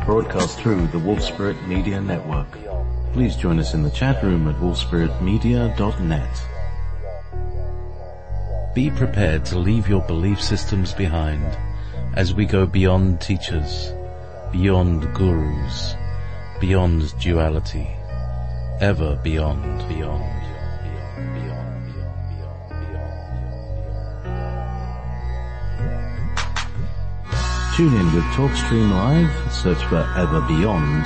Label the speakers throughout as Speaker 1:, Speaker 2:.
Speaker 1: broadcast through the Wolf Spirit Media Network. Please join us in the chat room at wolfspiritmedia.net. Be prepared to leave your belief systems behind as we go beyond teachers, beyond gurus, beyond duality, ever beyond. Tune in with TalkStream Live, search for Ever Beyond.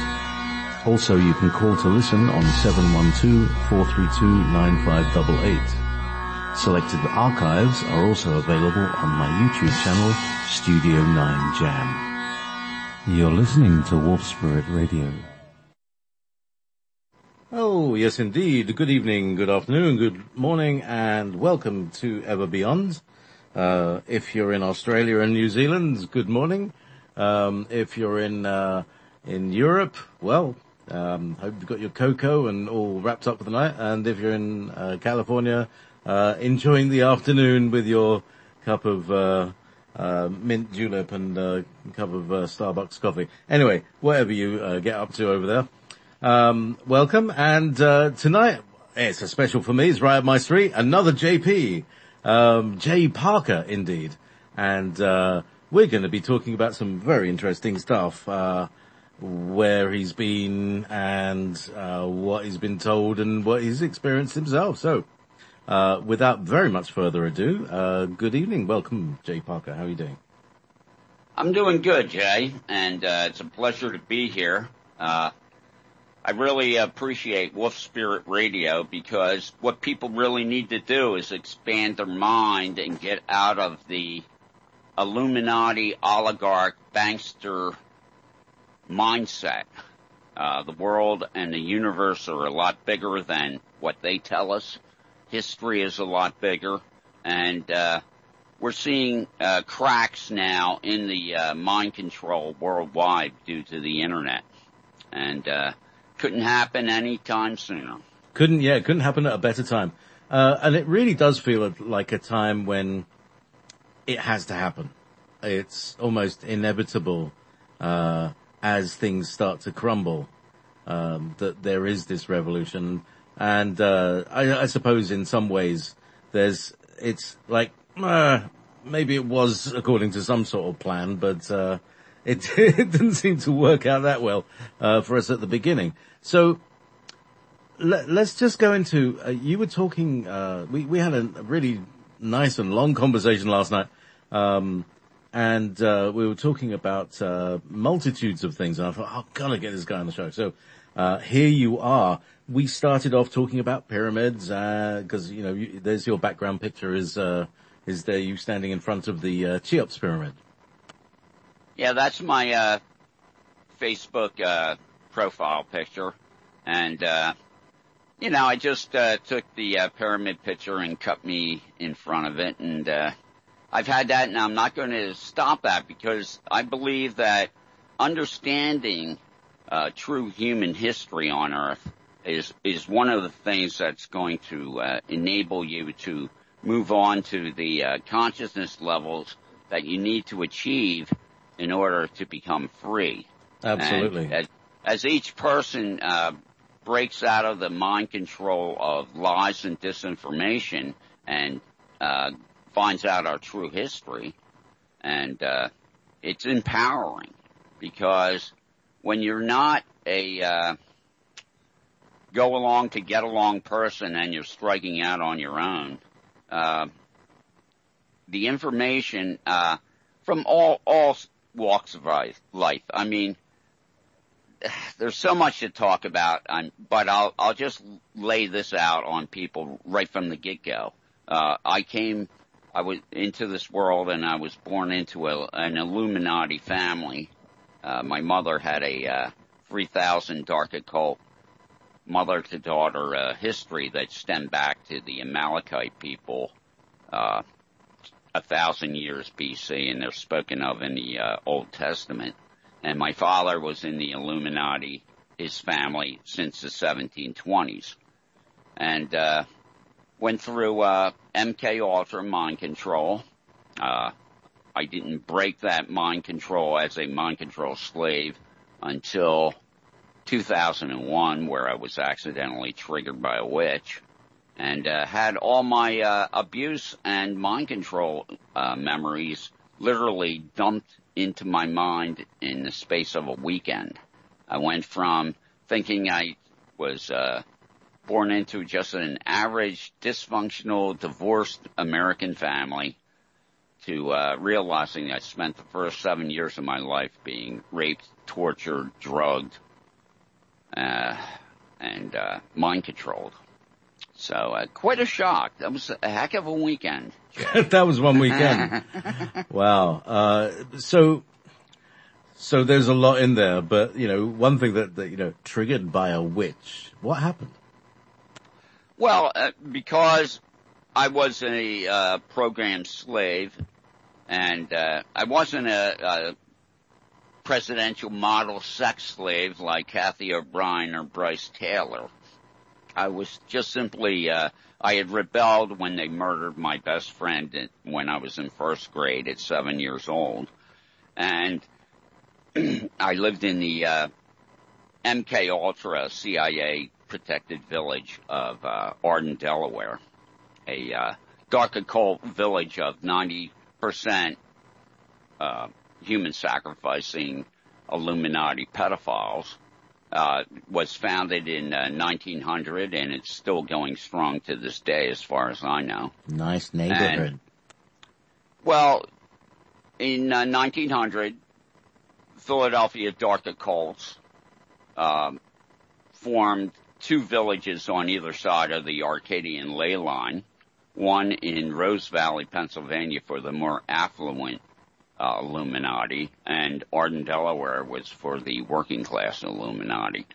Speaker 1: Also, you can call to listen on 712-432-9588. Selected archives are also available on my YouTube channel, Studio 9 Jam. You're listening to Wolf Spirit Radio. Oh, yes indeed. Good evening, good afternoon, good morning, and welcome to Ever Beyond. If you're in Australia and New Zealand, good morning. If you're in Europe, well, hope you've got your cocoa and all wrapped up for the night. And if you're in California, enjoying the afternoon with your cup of mint julep and cup of Starbucks coffee. Anyway, whatever you get up to over there, welcome. And tonight, it's a special for me. It's right up my street. Another JP. Jay Parker, indeed. And we're going to be talking about some very interesting stuff, where he's been and what he's been told and what he's experienced himself. So, without very much further ado, good evening. Welcome, Jay Parker. How are you doing?
Speaker 2: I'm doing good, Jay, and it's a pleasure to be here. I really appreciate Wolf Spirit Radio because what people really need to do is expand their mind and get out of the Illuminati, oligarch, bankster mindset. The world and the universe are a lot bigger than what they tell us. History is a lot bigger, and we're seeing cracks now in the mind control worldwide due to the internet. And couldn't happen any time sooner. Couldn't happen at a better time. And it really does feel like a time when it has to happen. It's almost inevitable, as things start to crumble, that there is this revolution. And, I suppose in some ways it's like, maybe it was according to some sort of plan, but, it didn't seem to work out that well, for us at the beginning. So, let's just go into, you were talking, we had a really nice and long conversation last night, and we were talking about, multitudes of things, and I thought, oh, gotta get this guy on the show. So, here you are. We started off talking about pyramids, cause, you know, there's your background picture is there you standing in front of the, Cheops pyramid. Yeah, that's my, Facebook, profile picture. And, you know, I just, took the, pyramid picture and cut me in front of it. And, I've had that, and I'm not going to stop that because I believe that understanding, true human history on Earth is one of the things that's going to, enable you to move on to the, consciousness levels that you need to achieve in order to become free. Absolutely. And as each person breaks out of the mind control of lies and disinformation and finds out our true history, and it's empowering because when you're not a go along to get along person and you're striking out on your own, the information from all walks of life. I mean, there's so much to talk about, but I'll just lay this out on people right from the get-go. I was into this world, and I was born into an Illuminati family. My mother had a 3,000 dark occult mother-to-daughter history that stemmed back to the Amalekite people, 1,000 years BC, and they're spoken of in the Old Testament. And my father was in the Illuminati, his family, since the 1720s. And went through MK Ultra mind control. I didn't break that mind control as a mind control slave. until 2001, where I was accidentally triggered by a witch, and had all my abuse and mind control memories literally dumped into my mind in the space of a weekend. I went from thinking I was born into just an average, dysfunctional, divorced American family to realizing I spent the first 7 years of my life being raped, tortured, drugged, and mind controlled. So quite a shock. That was a heck of a weekend.
Speaker 1: That was one weekend. Wow. So there's a lot in there, but one thing that triggered by a witch. What happened?
Speaker 2: Well, because I was a program slave, and I wasn't a presidential model sex slave like Kathy O'Brien or Bryce Taylor. I was just simply, I had rebelled when they murdered my best friend when I was in first grade at 7 years old. And I lived in the MK Ultra CIA protected village of Arden, Delaware, a dark occult village of 90% human sacrificing Illuminati pedophiles. Was founded in 1900, and it's still going strong to this day, as far as I know.
Speaker 1: Nice neighborhood.
Speaker 2: And, well, in 1900, Philadelphia dark occults formed two villages on either side of the Arcadian ley line, one in Rose Valley, Pennsylvania, for the more affluent Illuminati, and Arden, Delaware was for the working class Illuminati.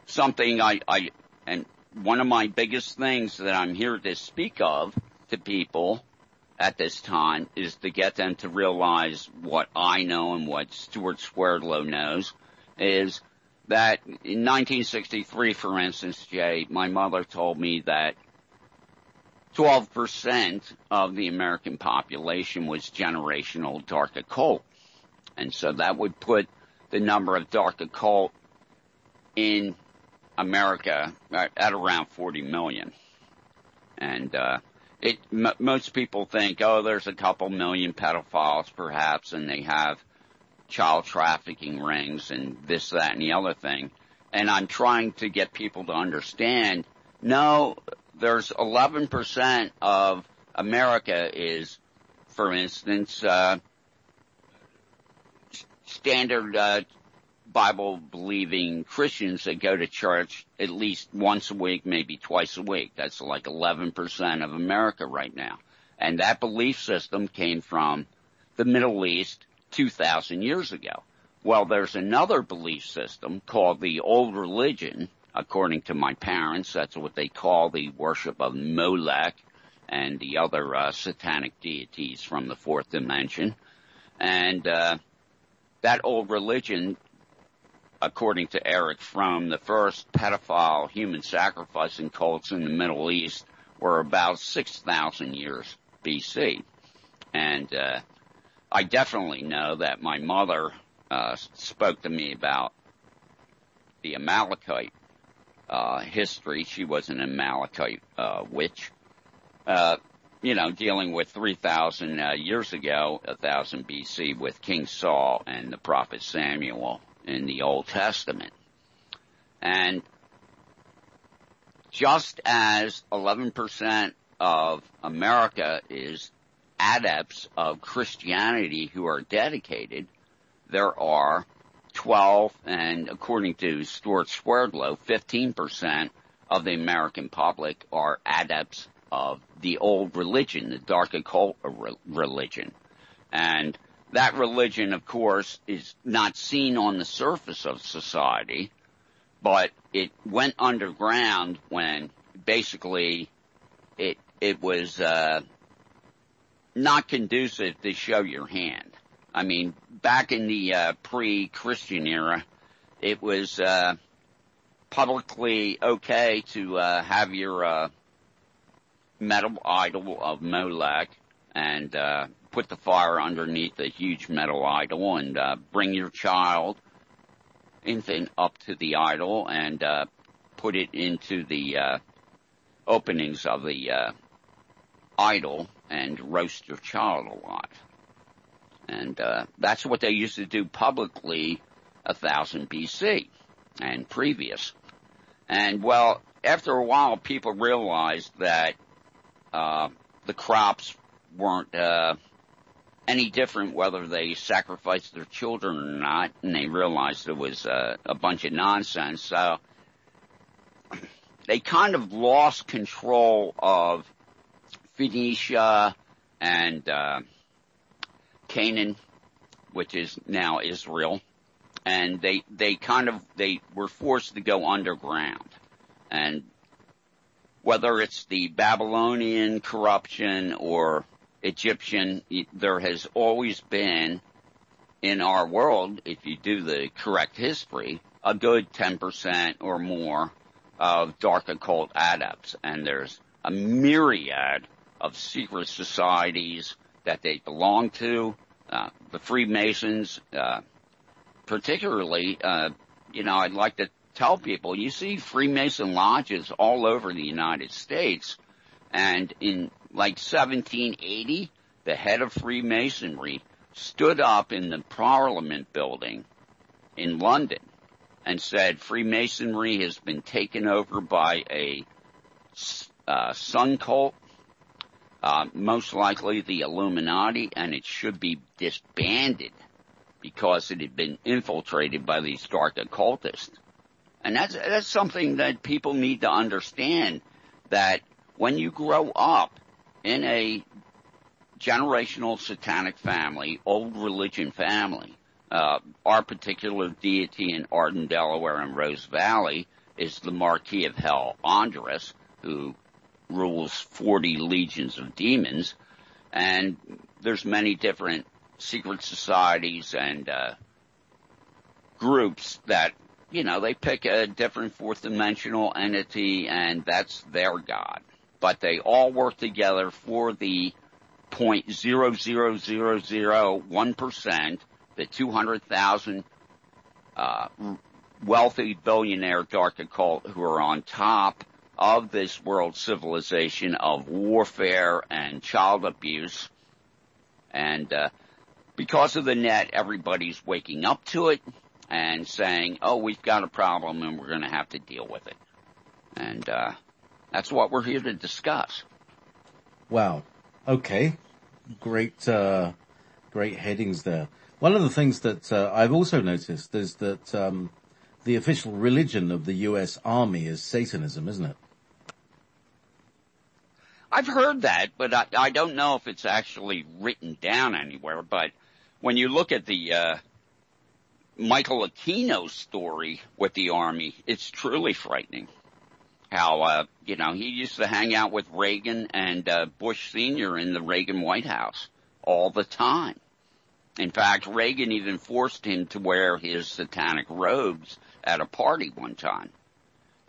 Speaker 2: Something and one of my biggest things that I'm here to speak of to people at this time is to get them to realize what I know and what Stuart Swerdlow knows, is that in 1963, for instance, Jay, my mother told me that 12% of the American population was generational dark occult. And so that would put the number of dark occult in America at around 40 million. And most people think, there's a couple million pedophiles perhaps, and they have child trafficking rings and this, that, and the other thing. And I'm trying to get people to understand, no, there's 11% of America is, for instance, standard Bible-believing Christians that go to church at least once a week, maybe twice a week. That's like 11% of America right now. And that belief system came from the Middle East 2,000 years ago. Well, there's another belief system called the old religion. According to my parents, that's what they call the worship of Molech and the other satanic deities from the fourth dimension. And that old religion, according to Eric Fromm, the first pedophile human sacrificing cults in the Middle East were about 6,000 years BC. And I definitely know that my mother spoke to me about the Amalekite history. She was an Amalekite witch, dealing with 3,000 years ago, 1,000 BC, with King Saul and the prophet Samuel in the Old Testament. And just as 11% of America is adepts of Christianity who are dedicated, there are 12, and according to Stuart Swerdlow, 15% of the American public are adepts of the old religion, the dark occult religion. And that religion, of course, is not seen on the surface of society, but it went underground when basically it was not conducive to show your hand. I mean, back in the pre-Christian era, it was publicly okay to have your metal idol of Molech and put the fire underneath the huge metal idol and bring your child infant up to the idol and put it into the openings of the idol and roast your child alive. And that's what they used to do publicly 1000 BC and previous. And, well, after a while, people realized that the crops weren't any different whether they sacrificed their children or not, and they realized it was a bunch of nonsense. So they kind of lost control of Phoenicia and Canaan, which is now Israel, and they were forced to go underground. And whether it's the Babylonian corruption or Egyptian, there has always been in our world, if you do the correct history, a good 10% or more of dark occult adepts. And there's a myriad of secret societies that they belong to. The Freemasons, particularly, I'd like to tell people, you see Freemason lodges all over the United States. And in like 1780, the head of Freemasonry stood up in the Parliament building in London and said Freemasonry has been taken over by a sun cult, most likely the Illuminati, and it should be disbanded because it had been infiltrated by these dark occultists. And that's something that people need to understand, that when you grow up in a generational satanic family, old religion family, our particular deity in Arden, Delaware, and Rose Valley is the Marquis of Hell, Andres, who rules 40 legions of demons. And there's many different secret societies and groups that, they pick a different fourth dimensional entity, and that's their god. But they all work together for the 0.00001%, the 200,000 wealthy billionaire dark occult who are on top of this world civilization of warfare and child abuse. And because of the net, everybody's waking up to it and saying, oh, we've got a problem and we're going to have to deal with it. And that's what we're here to discuss.
Speaker 1: Wow. Okay. Great headings there. One of the things that I've also noticed is that the official religion of the U.S. Army is Satanism, isn't it?
Speaker 2: I've heard that, but I don't know if it's actually written down anywhere. But when you look at the Michael Aquino's story with the Army, it's truly frightening. How, he used to hang out with Reagan and Bush Sr. in the Reagan White House all the time. In fact, Reagan even forced him to wear his satanic robes at a party one time,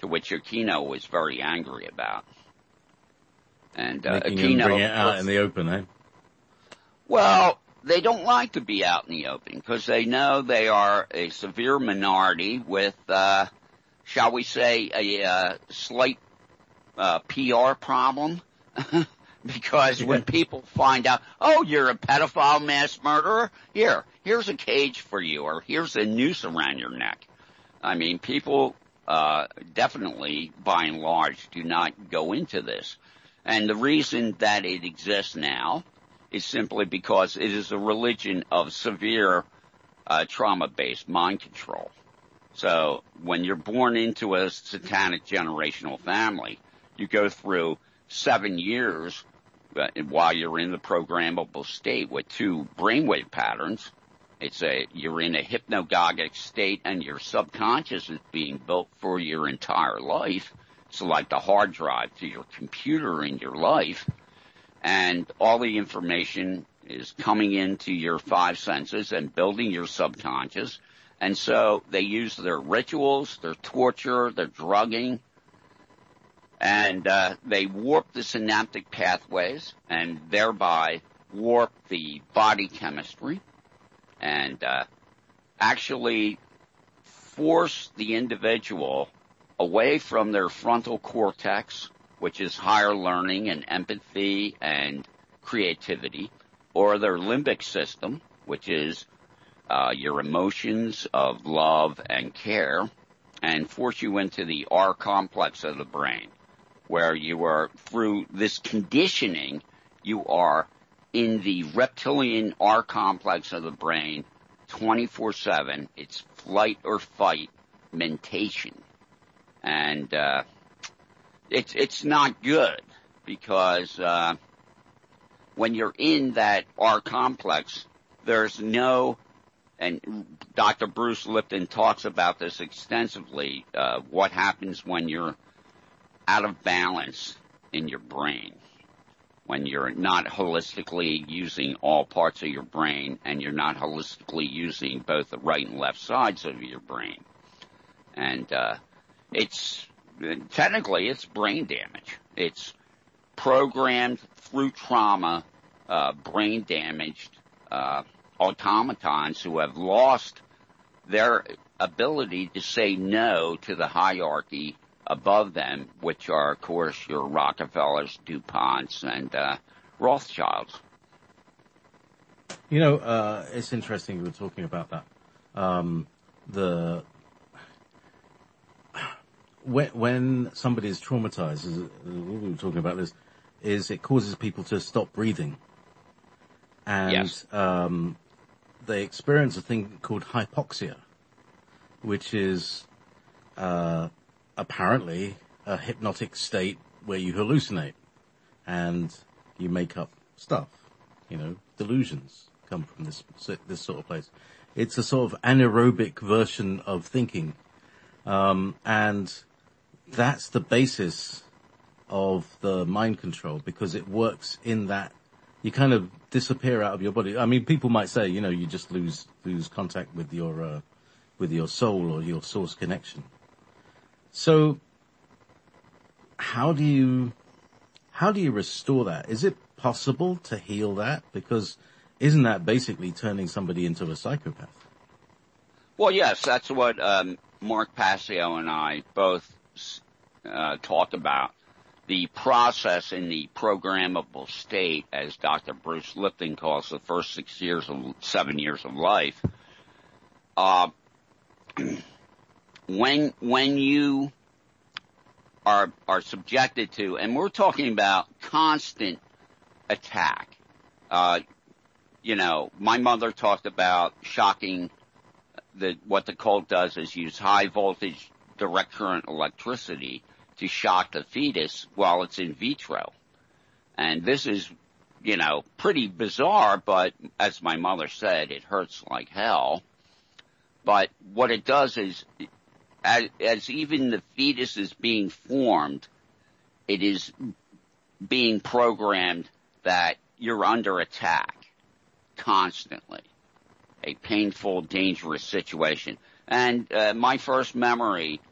Speaker 2: to which Aquino was very angry about. And
Speaker 1: Making
Speaker 2: Aquino
Speaker 1: him bring it out in the open, eh?
Speaker 2: Well, they don't like to be out in the open because they know they are a severe minority with shall we say, a slight PR problem. Because when people find out, oh, you're a pedophile mass murderer, here's a cage for you, or here's a noose around your neck. I mean, people definitely, by and large, do not go into this. And the reason that it exists now is simply because it is a religion of severe trauma-based mind control. So when you're born into a satanic generational family, you go through 7 years while you're in the programmable state with 2 brainwave patterns. You're in a hypnagogic state, and your subconscious is being built for your entire life. It's like the hard drive to your computer in your life, and all the information is coming into your 5 senses and building your subconscious. And so they use their rituals, their torture, their drugging, and they warp the synaptic pathways and thereby warp the body chemistry. And actually, force the individual away from their frontal cortex, which is higher learning and empathy and creativity, or their limbic system, which is your emotions of love and care, and force you into the R complex of the brain, where you are, through this conditioning, you are in the reptilian R complex of the brain 24/7. It's flight or fight mentation. And it's not good, because when you're in that R complex, there's no, and Dr. Bruce Lipton talks about this extensively, what happens when you're out of balance in your brain, when you're not holistically using all parts of your brain, and you're not holistically using both the right and left sides of your brain. And technically it's brain damage. It's programmed through trauma, brain damaged automatons who have lost their ability to say no to the hierarchy above them, which are, of course, your Rockefellers, DuPonts, and Rothschilds.
Speaker 1: It's interesting you were talking about that. When somebody is traumatized, we were talking about this, is it causes people to stop breathing. And
Speaker 2: yes.
Speaker 1: They experience a thing called hypoxia, which is apparently a hypnotic state where you hallucinate and you make up stuff. Delusions come from this sort of place. It's a sort of anaerobic version of thinking. And that's the basis of the mind control, because it works in that you kind of disappear out of your body. I mean, people might say, you just lose contact with your soul or your source connection. So how do you restore that? Is it possible to heal that? Because isn't that basically turning somebody into a psychopath?
Speaker 2: Well, yes, that's what Mark Passio and I both talked about. The process in the programmable state, as Dr. Bruce Lipton calls the first 7 years of life. When you are subjected to, and we're talking about constant attack. My mother talked about shocking. What the cult does is use high voltage direct current electricity to shock the fetus while it's in vitro. And this is, pretty bizarre, but as my mother said, it hurts like hell. But what it does is, as even the fetus is being formed, it is being programmed that you're under attack constantly. A painful, dangerous situation. And my first memory,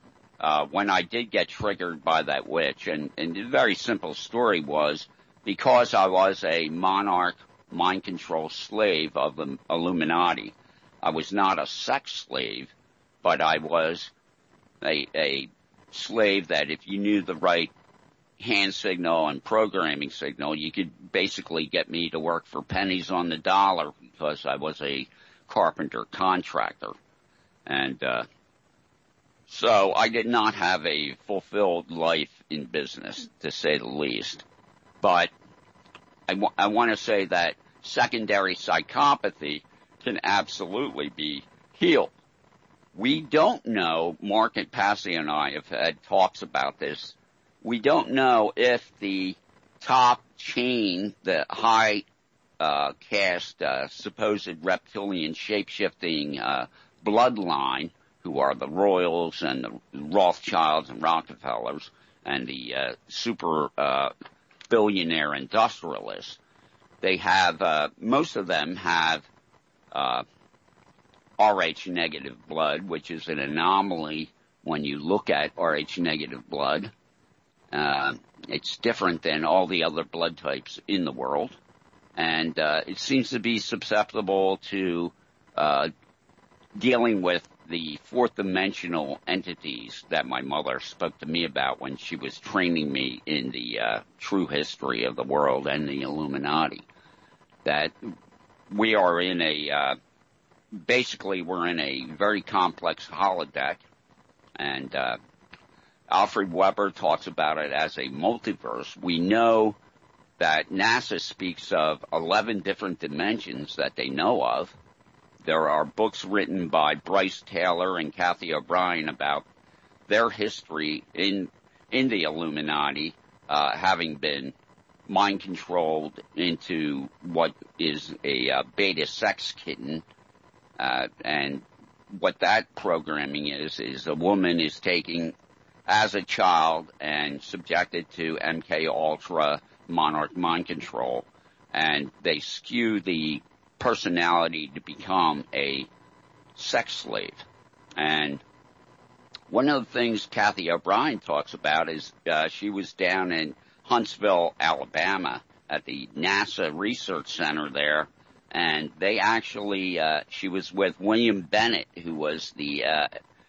Speaker 2: when I did get triggered by that witch, and the very simple story was, because I was a monarch mind control slave of the Illuminati, I was not a sex slave, but I was a slave that if you knew the right hand signal and programming signal, you could basically get me to work for pennies on the dollar, because I was a carpenter contractor. And so I did not have a fulfilled life in business, to say the least. But I want to say that secondary psychopathy can absolutely be healed. We don't know, Mark and Passy and I have had talks about this, we don't know if the top chain, the high caste, supposed reptilian shape-shifting bloodline, who are the Royals and the Rothschilds and Rockefellers and the super billionaire industrialists, they have, most of them have Rh negative blood, which is an anomaly when you look at Rh negative blood. It's different than all the other blood types in the world. And it seems to be susceptible to dealing with the fourth dimensional entities that my mother spoke to me about when she was training me in the true history of the world and the Illuminati, that we are in basically we're in a very complex holodeck, and Alfred Weber talks about it as a multiverse. We know that NASA speaks of 11 different dimensions that they know of. There are books written by Bryce Taylor and Kathy O'Brien about their history in the Illuminati, having been mind controlled into what is a beta sex kitten, and what that programming is a woman is taken as a child and subjected to MK Ultra monarch mind control, and they skew the personality to become a sex slave. And one of the things Kathy O'Brien talks about is she was down in Huntsville, Alabama, at the NASA Research Center there, and they actually, she was with William Bennett, who was the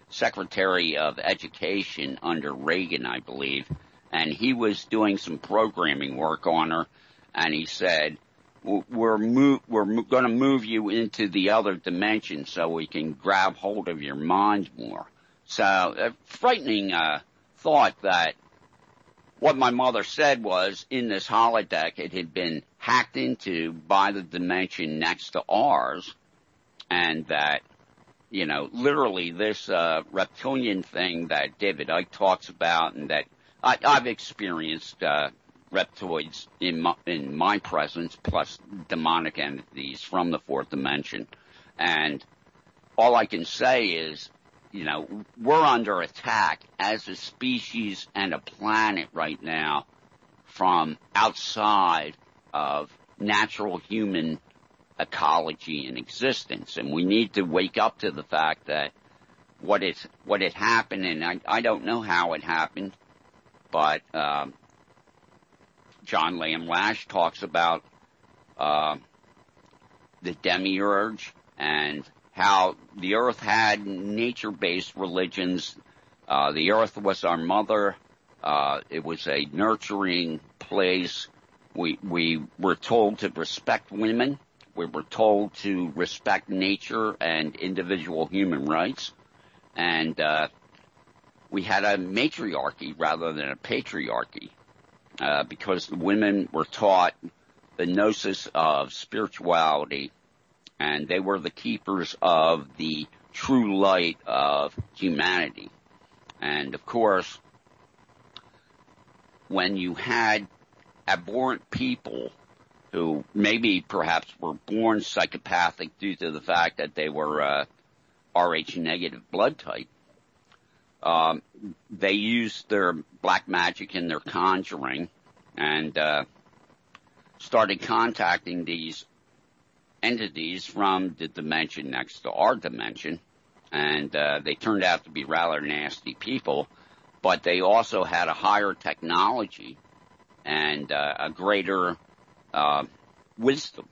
Speaker 2: Secretary of Education under Reagan, I believe, and he was doing some programming work on her, and he said, we're going to move you into the other dimension so we can grab hold of your mind more. So a frightening thought that what my mother said was in this holodeck it had been hacked into by the dimension next to ours, and that, you know, literally this reptilian thing that David Icke talks about, and that I've experienced reptoids in my presence, plus demonic entities from the fourth dimension. And all I can say is, you know, we're under attack as a species and a planet right now from outside of natural human ecology and existence. And we need to wake up to the fact that what had happened, and I don't know how it happened, but John Lamb Lash talks about the demiurge and how the earth had nature-based religions. The earth was our mother. It was a nurturing place. We were told to respect women. We were told to respect nature and individual human rights. And we had a matriarchy rather than a patriarchy. Because the women were taught the gnosis of spirituality, and they were the keepers of the true light of humanity. And of course, when you had abhorrent people who maybe perhaps were born psychopathic due to the fact that they were Rh negative blood type, they used their black magic and their conjuring and started contacting these entities from the dimension next to our dimension. And they turned out to be rather nasty people, but they also had a higher technology and a greater wisdom.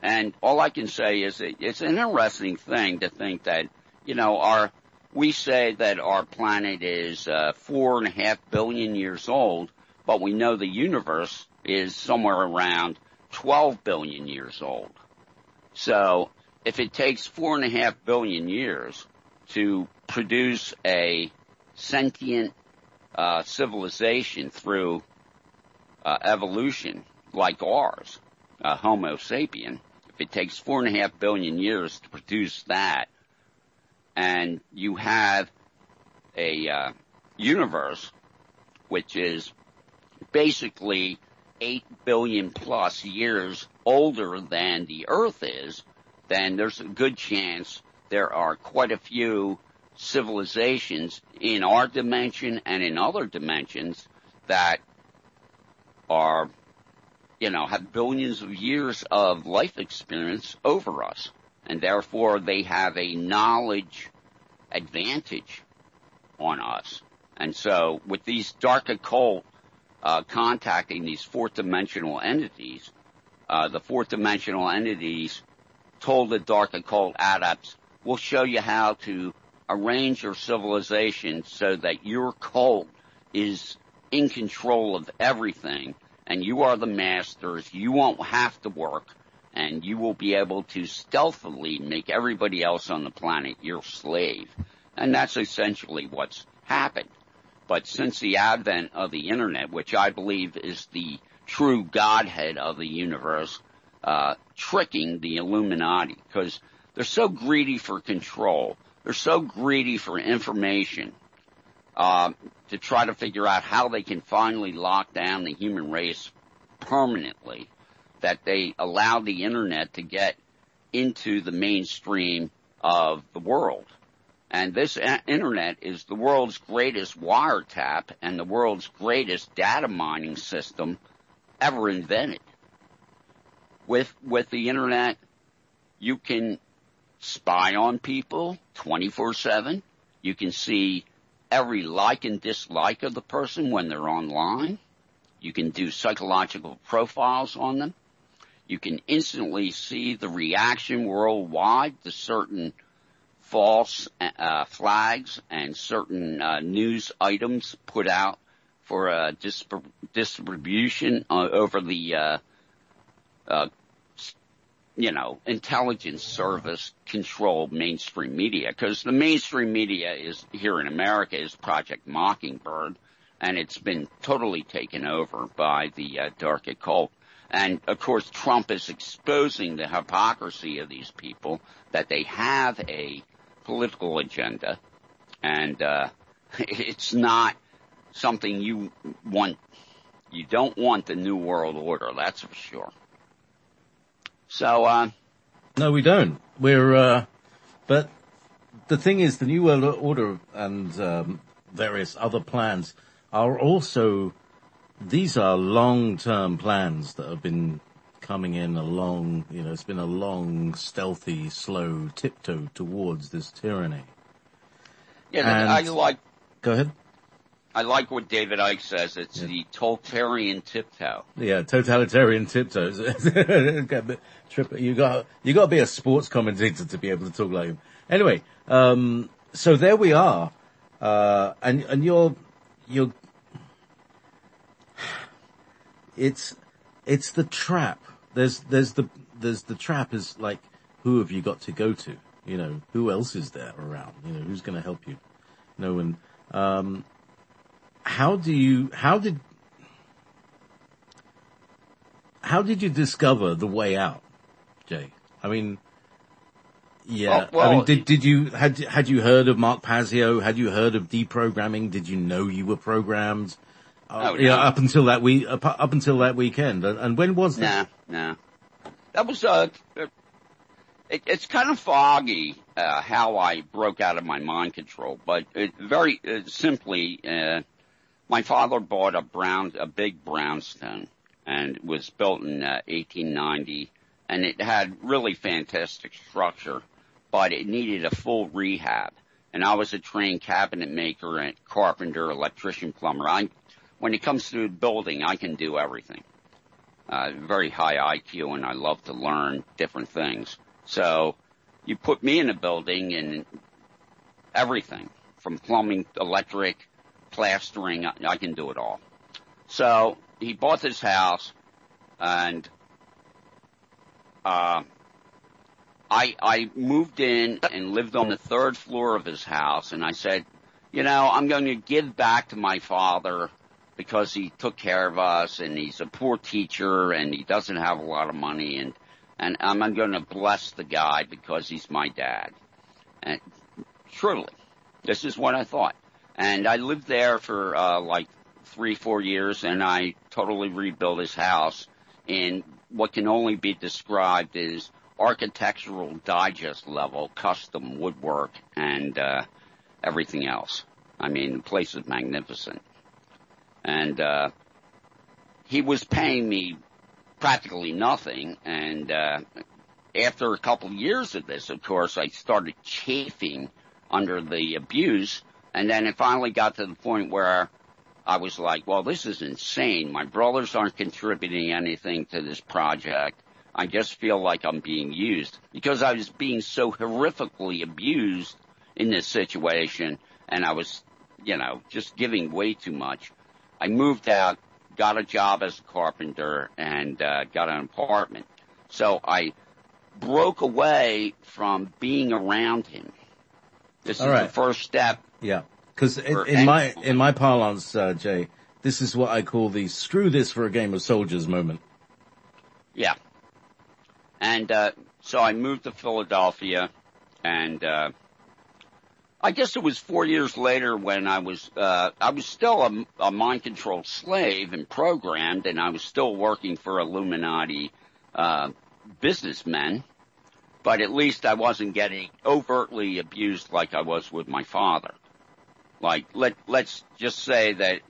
Speaker 2: And all I can say is it's an interesting thing to think that, you know, we say that our planet is 4.5 billion years old, but we know the universe is somewhere around 12 billion years old. So if it takes 4.5 billion years to produce a sentient civilization through evolution like ours, Homo sapien, if it takes 4.5 billion years to produce that, and you have a universe which is basically 8 billion plus years older than the Earth is, then there's a good chance there are quite a few civilizations in our dimension and in other dimensions that are, you know, have billions of years of life experience over us. And therefore, they have a knowledge advantage on us. And so, with these dark occult contacting these fourth-dimensional entities, the fourth-dimensional entities told the dark occult adepts, we'll show you how to arrange your civilization so that your cult is in control of everything, and you are the masters. You won't have to work, and you will be able to stealthily make everybody else on the planet your slave. And that's essentially what's happened. But since the advent of the Internet, which I believe is the true godhead of the universe, tricking the Illuminati, because they're so greedy for control, they're so greedy for information, to try to figure out how they can finally lock down the human race permanently, that they allow the Internet to get into the mainstream of the world. And this Internet is the world's greatest wiretap and the world's greatest data mining system ever invented. With the Internet, you can spy on people 24/7. You can see every like and dislike of the person when they're online. You can do psychological profiles on them. You can instantly see the reaction worldwide to certain false flags and certain news items put out for distribution over the intelligence service controlled mainstream media, because the mainstream media is here in America is Project Mockingbird, and it's been totally taken over by the dark occult. And of course, Trump is exposing the hypocrisy of these people, that they have a political agenda, and it's not something you want. You don't want the New World Order, that's for sure. So,
Speaker 1: no, we don't. We're, but the thing is, the New World Order and various other plans are also, these are long-term plans that have been coming in along, it's been a long, stealthy, slow tiptoe towards this tyranny.
Speaker 2: Yeah,
Speaker 1: Go ahead.
Speaker 2: I like what David Icke says. It's the totalitarian tiptoe.
Speaker 1: Yeah, totalitarian tiptoes. You got to be a sports commentator to be able to talk like him. Anyway, so there we are, and you're. It's the trap. There's the trap is like, who have you got to go to? Who else is there around? Who's going to help you? And how did you discover the way out, Jay? I mean, yeah. Did you had you heard of Mark Pazio? Had you heard of deprogramming? Did you know you were programmed?
Speaker 2: No.
Speaker 1: Up until that weekend. And when was that?
Speaker 2: No. That was it's kind of foggy how I broke out of my mind control, but very simply. My father bought a big brownstone, and it was built in 1890, and it had really fantastic structure, but it needed a full rehab. And I was a trained cabinet maker and carpenter, electrician, plumber. When it comes to building, I can do everything. Very high IQ, and I love to learn different things. So you put me in a building and everything, from plumbing, electric, plastering, I can do it all. So he bought this house, and I moved in and lived on the third floor of his house, and I said, I'm going to give back to my father because he took care of us, and he's a poor teacher, and he doesn't have a lot of money, and I'm going to bless the guy because he's my dad. And truly, this is what I thought. And I lived there for 3-4 years, and I totally rebuilt his house in what can only be described as architectural digest level, custom woodwork, and everything else. I mean, the place is magnificent. And he was paying me practically nothing, and after a couple of years of this, of course, I started chafing under the abuse. And then it finally got to the point where I was like, well, this is insane. My brothers aren't contributing anything to this project. I just feel like I'm being used, because I was being so horrifically abused in this situation, and I was, just giving way too much. I moved out, got a job as a carpenter, and got an apartment. So I broke away from being around him. This is the first step.
Speaker 1: Yeah, because in my parlance, Jay, this is what I call the "screw this for a game of soldiers" moment.
Speaker 2: Yeah, and so I moved to Philadelphia, and I guess it was 4 years later when I was still a mind control slave and programmed, and I was still working for Illuminati businessmen. But at least I wasn't getting overtly abused like I was with my father. Like, let's just say that,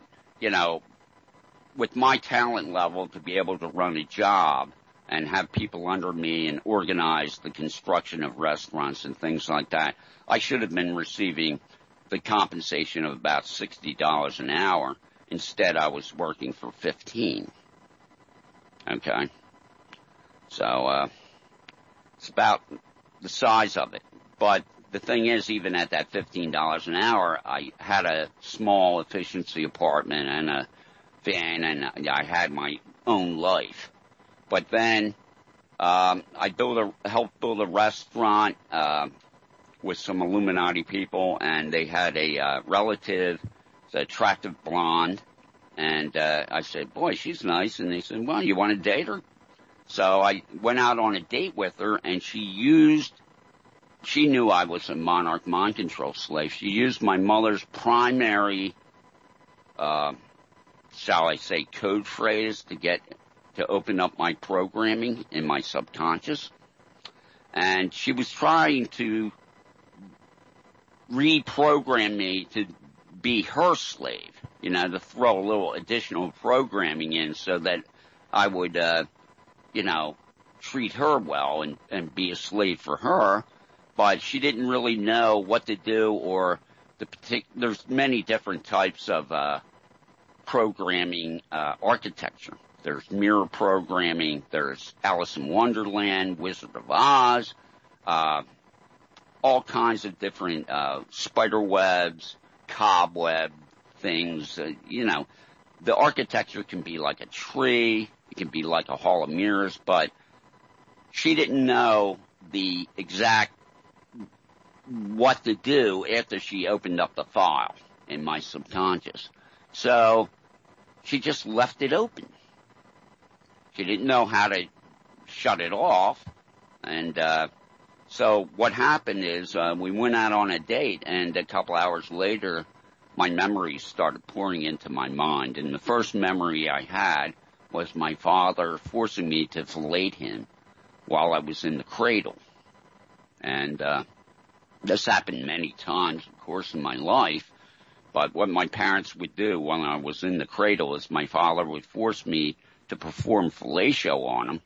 Speaker 2: with my talent level to be able to run a job and have people under me and organize the construction of restaurants and things like that, I should have been receiving the compensation of about $60 an hour. Instead, I was working for $15. Okay? So, it's about the size of it. But the thing is, even at that $15 an hour, I had a small efficiency apartment and a van, and I had my own life. But then I helped build a restaurant with some Illuminati people, and they had a relative, an attractive blonde, and I said, boy, she's nice. And they said, well, you want to date her? So I went out on a date with her, and she knew I was a monarch mind control slave. She used my mother's primary, shall I say, code phrase to open up my programming in my subconscious. And she was trying to reprogram me to be her slave, to throw a little additional programming in so that I would, treat her well and be a slave for her. But she didn't really know what to do, or there's many different types of programming architecture. There's mirror programming, there's Alice in Wonderland, Wizard of Oz, all kinds of different spider webs, cobweb things. The architecture can be like a tree, it can be like a hall of mirrors, but she didn't know the exact what to do after she opened up the file in my subconscious. So she just left it open. She didn't know how to shut it off. And so what happened is we went out on a date, and a couple hours later, my memories started pouring into my mind. And the first memory I had was my father forcing me to fillet him while I was in the cradle. And this happened many times, of course, in my life. But what my parents would do when I was in the cradle is my father would force me to perform fellatio on him.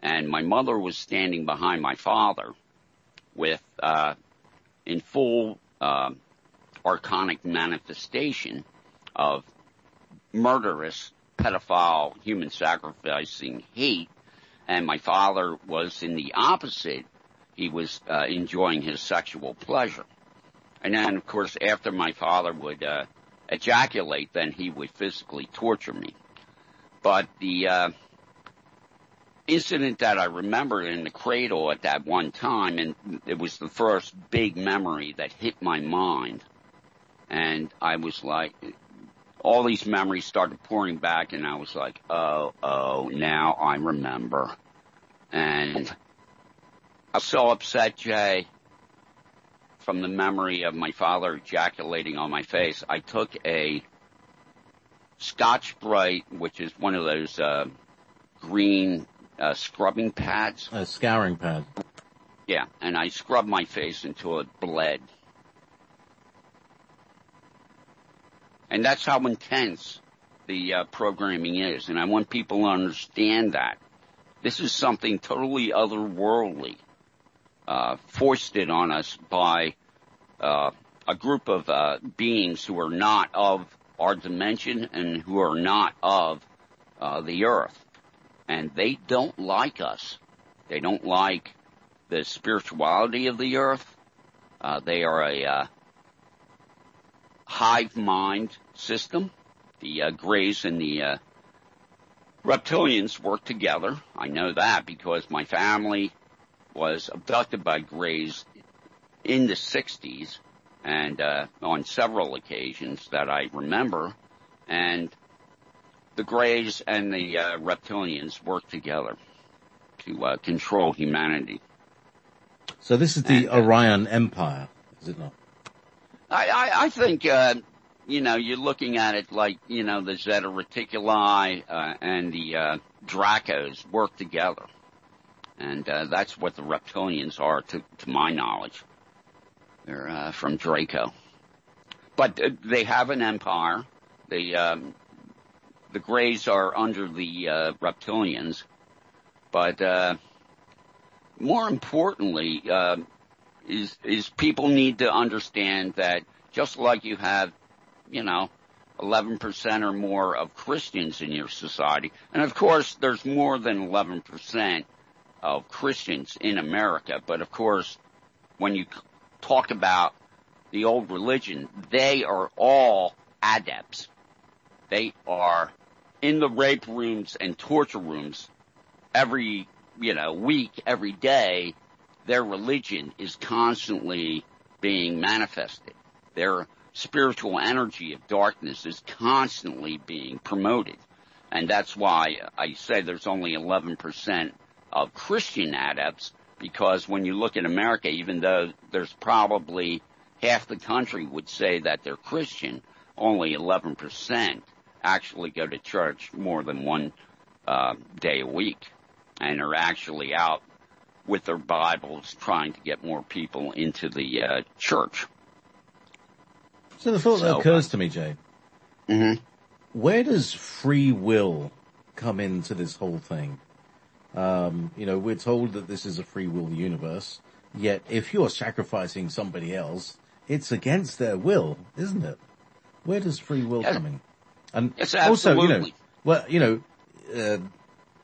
Speaker 2: And my mother was standing behind my father with, in full archonic manifestation of murderous, pedophile, human sacrificing hate. And my father was in the opposite. He was enjoying his sexual pleasure. And then, of course, after my father would ejaculate, then he would physically torture me. But the incident that I remember in the cradle at that one time, and it was the first big memory that hit my mind, and I was like, all these memories started pouring back, and I was like, oh, now I remember. And I was so upset, Jay, from the memory of my father ejaculating on my face. I took a Scotch-Brite, which is one of those green scrubbing pads.
Speaker 1: A scouring pad.
Speaker 2: Yeah, and I scrubbed my face until it bled. And that's how intense the programming is, and I want people to understand that. This is something totally otherworldly, foisted on us by a group of beings who are not of our dimension and who are not of the earth. And they don't like us. They don't like the spirituality of the earth. They are a hive mind system. The Greys and the reptilians work together. I know that because my family was abducted by Greys in the 60s and on several occasions that I remember. And the Greys and the reptilians work together to control humanity.
Speaker 1: So this is the Orion Empire, is it not?
Speaker 2: I think, you're looking at it like, the Zeta Reticuli and the Dracos work together. And that's what the reptilians are, to my knowledge. They're from Draco. But they have an empire. The Greys are under the reptilians. But more importantly, is people need to understand that just like you have, 11% or more of Christians in your society, and of course there's more than 11% of Christians in America, but of course when you talk about the old religion, they are all adepts. They are in the rape rooms and torture rooms every, week, every day. Their religion is constantly being manifested. Their spiritual energy of darkness is constantly being promoted. And that's why I say there's only 11% of Christian adepts, because when you look at America, even though there's probably half the country would say that they're Christian, only 11% actually go to church more than one day a week and are actually out with their Bibles trying to get more people into the church.
Speaker 1: So the thought that occurs to me, Jay, where does free will come into this whole thing? We're told that this is a free will universe, yet if you're sacrificing somebody else, it's against their will, isn't it? Where does free will come in? And
Speaker 2: yes,
Speaker 1: also,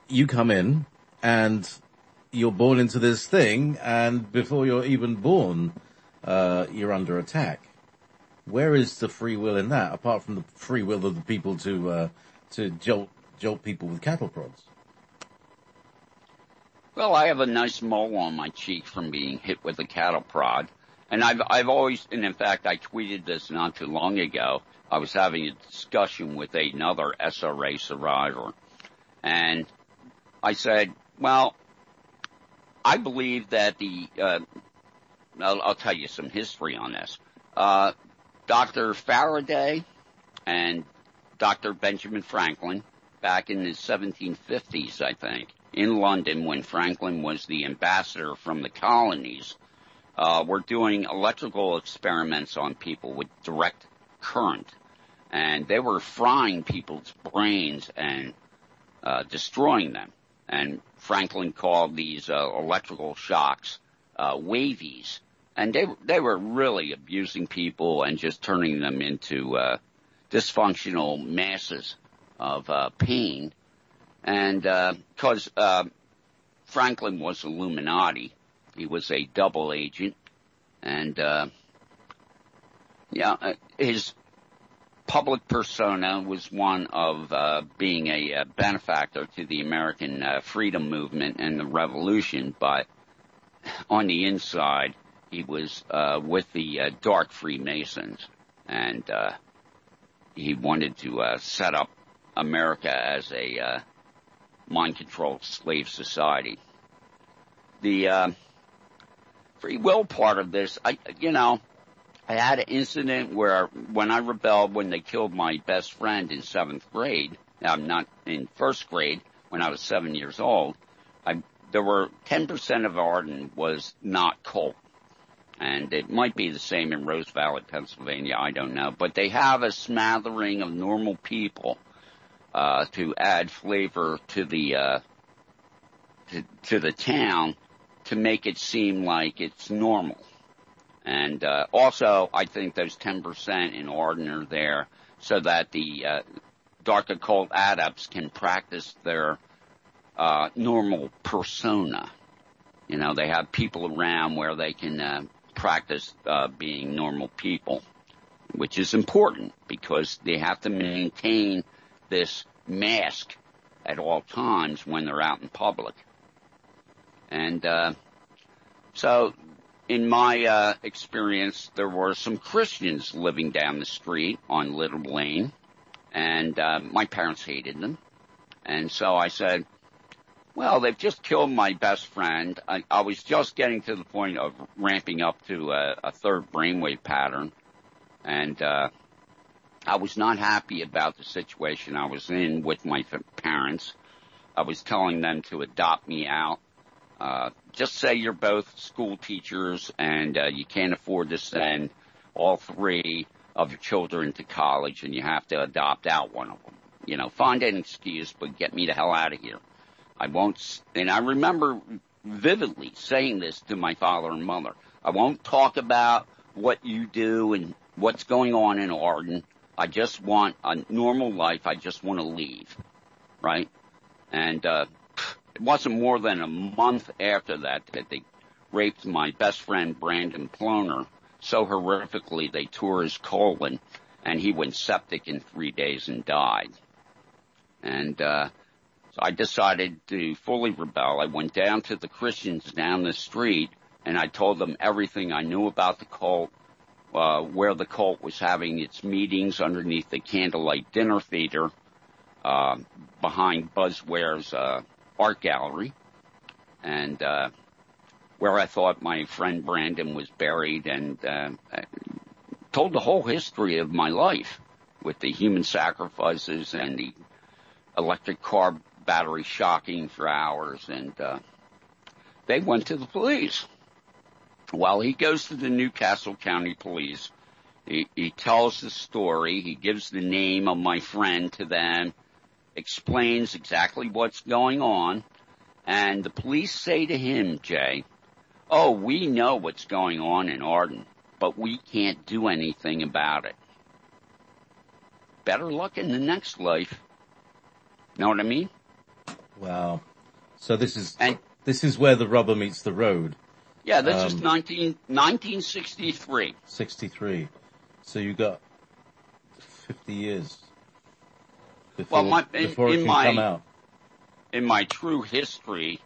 Speaker 1: you come in and you're born into this thing, and before you're even born, you're under attack. Where is the free will in that, apart from the free will of the people to jolt people with cattle prods?
Speaker 2: Well, I have a nice mole on my cheek from being hit with a cattle prod. And I've always, and in fact, I tweeted this not too long ago. I was having a discussion with another SRA survivor. And I said, well, I believe that I'll tell you some history on this. Dr. Faraday and Dr. Benjamin Franklin, back in the 1750s, I think, in London, when Franklin was the ambassador from the colonies, were doing electrical experiments on people with direct current. And they were frying people's brains and destroying them. And Franklin called these electrical shocks wavies. And they were really abusing people and just turning them into dysfunctional masses of pain. And because Franklin was Illuminati, he was a double agent. And his public persona was one of being a benefactor to the American freedom movement and the revolution, but on the inside, he was with the dark Freemasons, and he wanted to set up America as a mind-controlled slave society. The free will part of this, I had an incident where when I rebelled when they killed my best friend in 7th grade, not in 1st grade, when I was 7 years old, there were 10% of Arden was not cult. And it might be the same in Rose Valley, Pennsylvania, I don't know. But they have a smattering of normal people to add flavor to the town to make it seem like it's normal. And also, I think those 10% in Arden are there so that the dark occult adepts can practice their normal persona. They have people around where they can practice being normal people, which is important because they have to maintain this mask at all times when they're out in public. And so in my experience, there were some Christians living down the street on Little Lane, and my parents hated them. And so I said, well, they've just killed my best friend. I was just getting to the point of ramping up to a third brainwave pattern, and I was not happy about the situation I was in with my parents. I was telling them to adopt me out. Just say you're both school teachers and you can't afford to send all three of your children to college and you have to adopt out one of them. You know, find an excuse, but get me the hell out of here. I won't, and I remember vividly saying this to my father and mother. I won't talk about what you do and what's going on in Arden. I just want a normal life. I just want to leave, right? And it wasn't more than a month after that they raped my best friend, Brandon Ploner, so horrifically they tore his colon, and he went septic in 3 days and died. And so I decided to fully rebel. I went down to the Christians down the street, and I told them everything I knew about the cult, where the cult was having its meetings underneath the Candlelight Dinner Theater behind Buzzware's art gallery, and where I thought my friend Brandon was buried, and told the whole history of my life with the human sacrifices and the electric car battery shocking for hours, and they went to the police. Well, he goes to the Newcastle County Police. He tells the story. He gives the name of my friend to them, explains exactly what's going on, and the police say to him, Jay, oh, we know what's going on in Arden, but we can't do anything about it. Better luck in the next life. Know what I mean?
Speaker 1: Wow. So this is where the rubber meets the road.
Speaker 2: Yeah, this is 1963.
Speaker 1: 63. So you got 50 years before, before it can come out.
Speaker 2: In my true history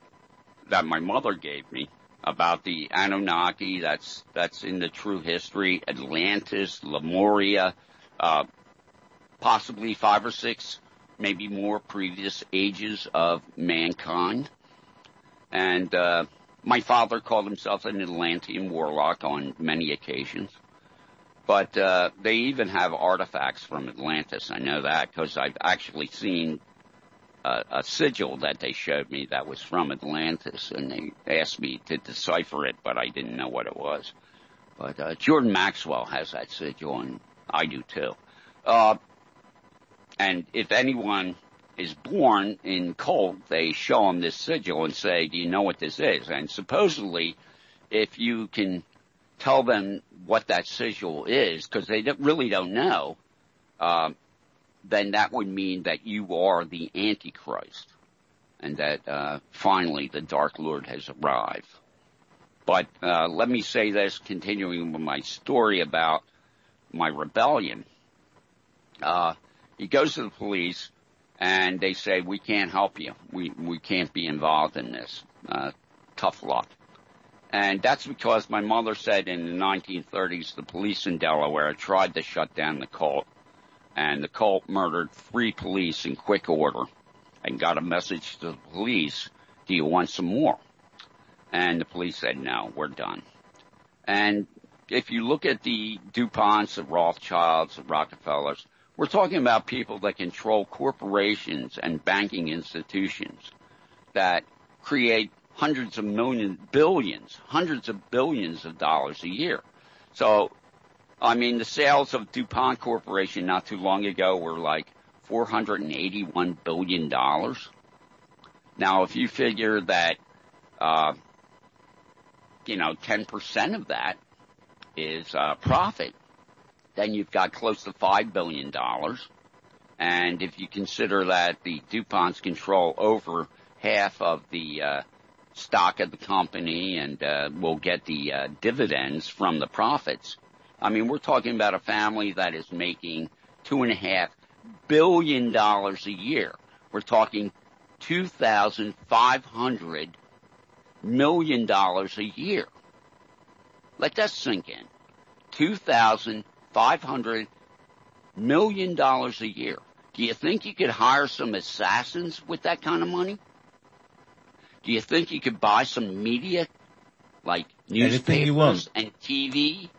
Speaker 2: that my mother gave me about the Anunnaki, that's in the true history, Atlantis, Lemuria, possibly 5 or 6, maybe more previous ages of mankind. And my father called himself an Atlantean warlock on many occasions. But they even have artifacts from Atlantis. I know that because I've actually seen a sigil that they showed me that was from Atlantis, and they asked me to decipher it, but I didn't know what it was. But Jordan Maxwell has that sigil, and I do too. And if anyone is born in cult, they show them this sigil and say, do you know what this is? And supposedly, if you can tell them what that sigil is, because they really don't know, then that would mean that you are the Antichrist, and that finally the Dark Lord has arrived. But let me say this, continuing with my story about my rebellion. He goes to the police, and they say, we can't help you. We can't be involved in this. Tough luck. And that's because my mother said in the 1930s the police in Delaware tried to shut down the cult, and the cult murdered 3 police in quick order and got a message to the police, do you want some more? And the police said, no, we're done. And if you look at the DuPonts, the Rothschilds, the Rockefellers, we're talking about people that control corporations and banking institutions that create hundreds of billions of dollars a year. So, I mean, the sales of DuPont Corporation not too long ago were like $481 billion. Now, if you figure that, 10% of that is profit, then you've got close to $5 billion. And if you consider that the DuPonts control over half of the stock of the company and will get the dividends from the profits. I mean, we're talking about a family that is making $2.5 billion a year. We're talking $2,500 million a year. Let that sink in. $2,500 million a year. Do you think you could hire some assassins with that kind of money? Do you think you could buy some media, like newspapers and TV?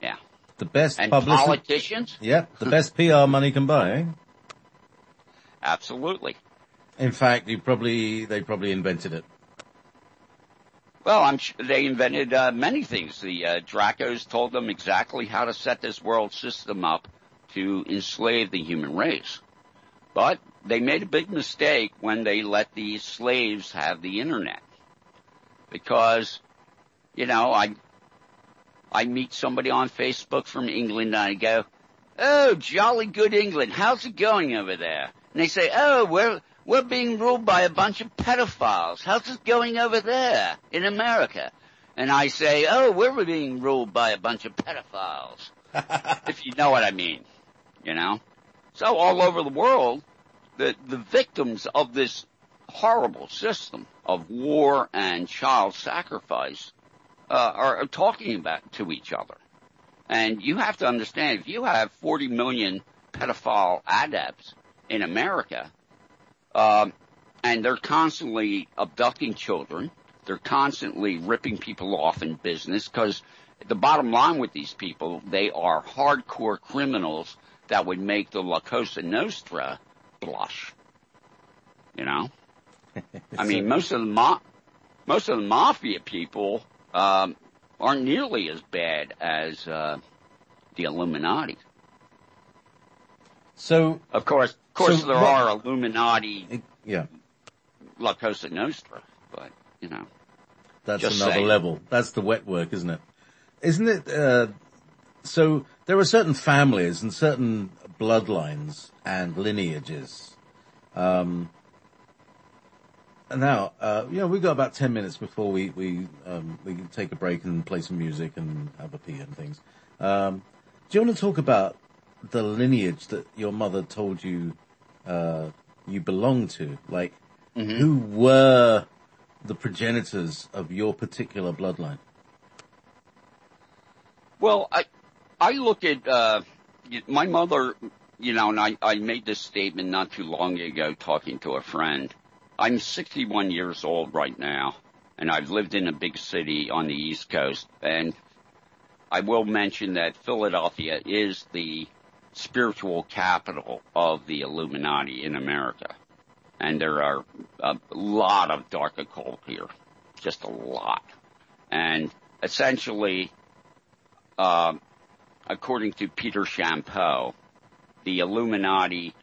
Speaker 2: Yeah.
Speaker 1: The best
Speaker 2: and
Speaker 1: publicity.
Speaker 2: Politicians?
Speaker 1: Yeah, the best PR money can buy, eh?
Speaker 2: Absolutely.
Speaker 1: In fact, they probably invented it.
Speaker 2: Well, I'm sure they invented many things. The Dracos told them exactly how to set this world system up to enslave the human race. But they made a big mistake when they let these slaves have the internet. Because, you know, I meet somebody on Facebook from England and I go, "Oh, jolly good England. How's it going over there?" And they say, "Oh, we're being ruled by a bunch of pedophiles. How's it going over there in America?" And I say, "Oh, we're being ruled by a bunch of pedophiles." If you know what I mean, you know? So all over the world, the victims of this horrible system of war and child sacrifice are talking about to each other. And you have to understand, if you have 40 million pedophile adepts in America, and they're constantly abducting children, they're constantly ripping people off in business, because the bottom line with these people, they are hardcore criminals that would make the La Cosa Nostra blush. You know? I mean, most of the mafia people aren't nearly as bad as the Illuminati.
Speaker 1: So,
Speaker 2: of course, there are Illuminati, La Cosa Nostra, but you know,
Speaker 1: that's another level. That's the wet work, isn't it? Isn't it? So there are certain families and certain bloodlines and lineages. Now, we've got about 10 minutes before we can take a break and play some music and have a pee and things. Do you want to talk about the lineage that your mother told you you belong to? Like, who were the progenitors of your particular bloodline?
Speaker 2: Well, I look at my mother, you know, and I made this statement not too long ago talking to a friend. I'm 61 years old right now, and I've lived in a big city on the East Coast. And I will mention that Philadelphia is the spiritual capital of the Illuminati in America. And there are a lot of dark occult here, just a lot. And essentially, according to Peter Champeau, the Illuminati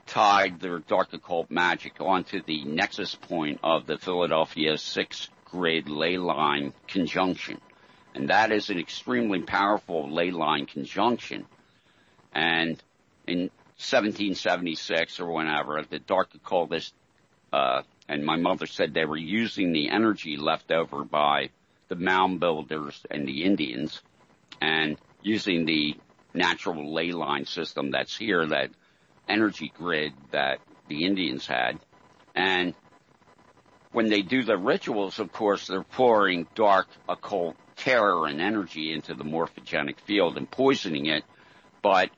Speaker 2: tied their dark occult magic onto the nexus point of the Philadelphia 6th grade ley line conjunction. And that is an extremely powerful ley line conjunction. And in 1776 or whenever, the dark occultists, and my mother said they were using the energy left over by the mound builders and the Indians and using the natural ley line system that's here, that energy grid that the Indians had. And when they do the rituals, of course, they're pouring dark occult terror and energy into the morphogenic field and poisoning it. But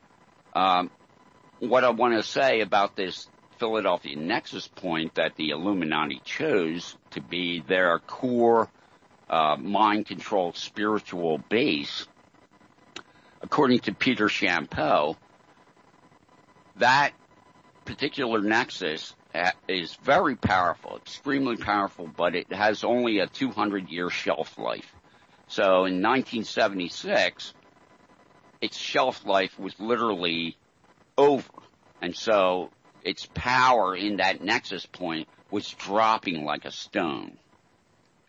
Speaker 2: what I want to say about this Philadelphia nexus point that the Illuminati chose to be their core mind-controlled spiritual base, according to Peter Champeau, that particular nexus is very powerful, extremely powerful, but it has only a 200-year shelf life. So in 1976, its shelf life was literally over. And so its power in that nexus point was dropping like a stone.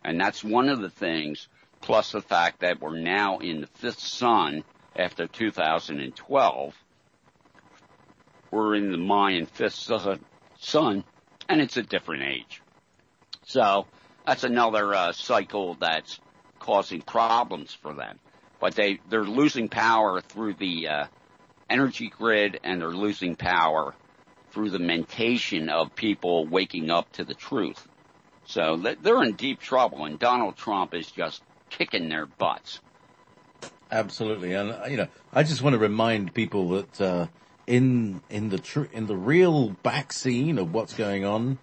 Speaker 2: And that's one of the things, plus the fact that we're now in the fifth sun after 2012. We're in the Mayan fifth sun, and it's a different age. So That's another cycle that's causing problems for them. But they're losing power through the energy grid, and they're losing power through the mentation of people waking up to the truth. So they're in deep trouble, and Donald Trump is just kicking their butts.
Speaker 1: Absolutely, and I just want to remind people that in the real back scene of what's going on,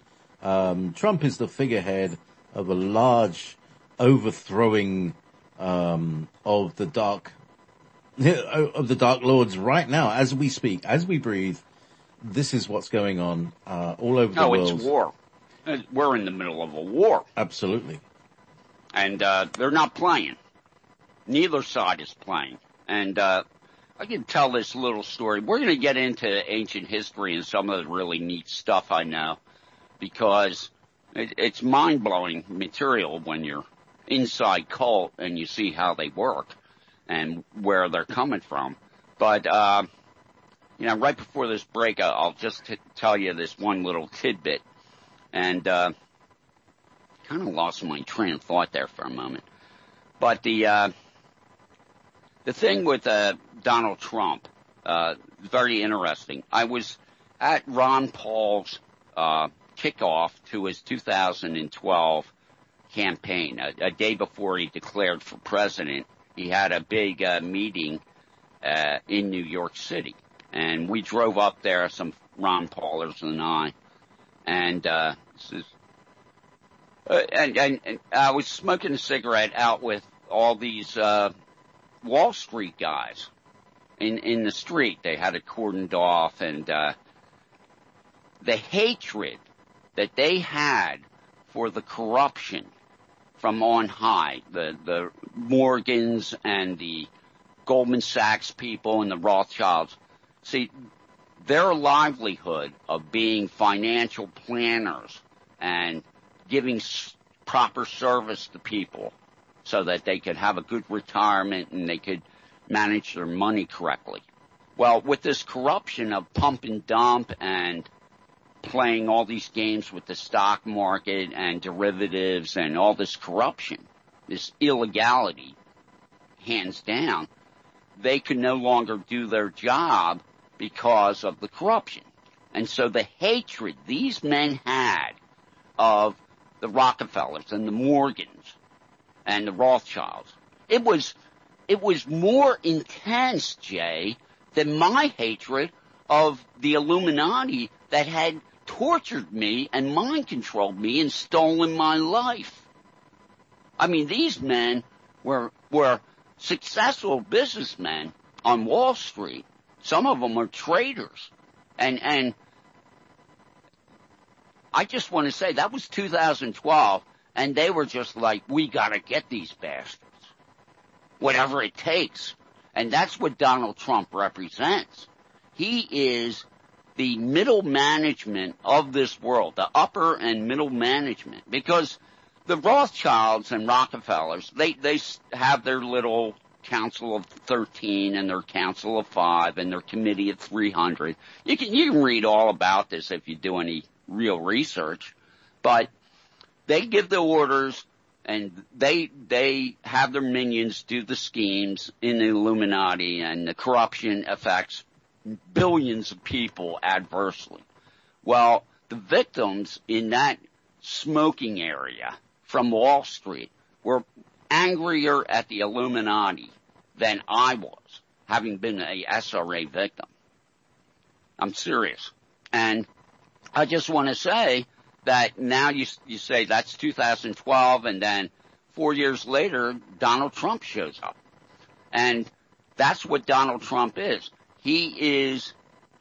Speaker 1: Trump is the figurehead of a large overthrowing of the dark lords right now, as we speak, as we breathe. This is what's going on all over the world.
Speaker 2: Oh, it's war. We're in the middle of a war.
Speaker 1: Absolutely.
Speaker 2: And they're not playing. Neither side is playing. And I can tell this little story. We're going to get into ancient history and some of the really neat stuff I know, because it's mind-blowing material when you're inside cult and you see how they work and where they're coming from. But, right before this break, I'll just tell you this one little tidbit. And kind of lost my train of thought there for a moment. But the thing with Donald Trump, very interesting. I was at Ron Paul's kickoff to his 2012 campaign, a day before he declared for president. He had a big meeting in New York City, and we drove up there, some Ron Paulers and I, and and I was smoking a cigarette out with all these Wall Street guys in the street. They had it cordoned off, and the hatred that they had for the corruption from on high, the Morgans and the Goldman Sachs people and the Rothschilds. See, their livelihood of being financial planners and giving proper service to people so that they could have a good retirement and they could manage their money correctly. Well, with this corruption of pump and dump and playing all these games with the stock market and derivatives and all this corruption, this illegality, hands down, they could no longer do their job because of the corruption. And so the hatred these men had of the Rockefellers and the Morgans and the Rothschilds, it was more intense, Jay, than my hatred of the Illuminati that had tortured me and mind controlled me and stolen my life. I mean, these men were successful businessmen on Wall Street. Some of them are traders. And I just want to say that was 2012, and they were just like, we got to get these bastards, whatever it takes. And that's what Donald Trump represents. He is the middle management of this world, the upper and middle management, because the Rothschilds and Rockefellers, they have their little Council of 13 and their Council of 5 and their Committee of 300. You can read all about this if you do any real research, but they give the orders and they have their minions do the schemes in the Illuminati, and the corruption affects billions of people adversely. Well, the victims in that smoking area from Wall Street were angrier at the Illuminati than I was, having been a SRA victim. I'm serious. And I just want to say that now you say that's 2012, and then 4 years later, Donald Trump shows up. And that's what Donald Trump is. He is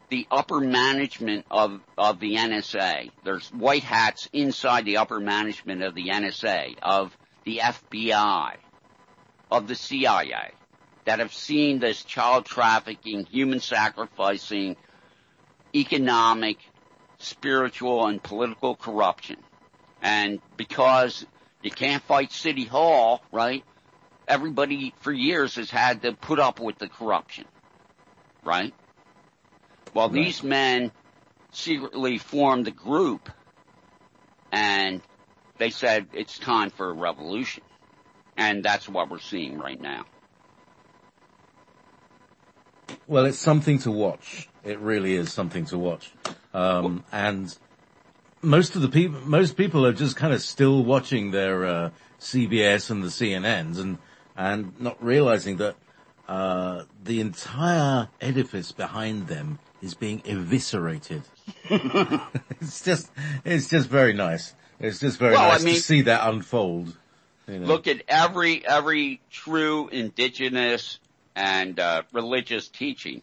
Speaker 2: the upper management of the NSA. There's white hats inside the upper management of the NSA, of the FBI, of the CIA, that have seen this child trafficking, human sacrificing, economic, spiritual, and political corruption. And because you can't fight City Hall, right, everybody for years has had to put up with the corruption, right? Well, right. These men secretly formed a group, and they said it's time for a revolution. And that's what we're seeing right now.
Speaker 1: Well, it's something to watch. It really is something to watch. And most people are just kind of still watching their CBS and the CNNs and not realizing that the entire edifice behind them is being eviscerated. It's just very nice. It's just very nice to see that unfold. You know.
Speaker 2: Look at every true indigenous and religious teaching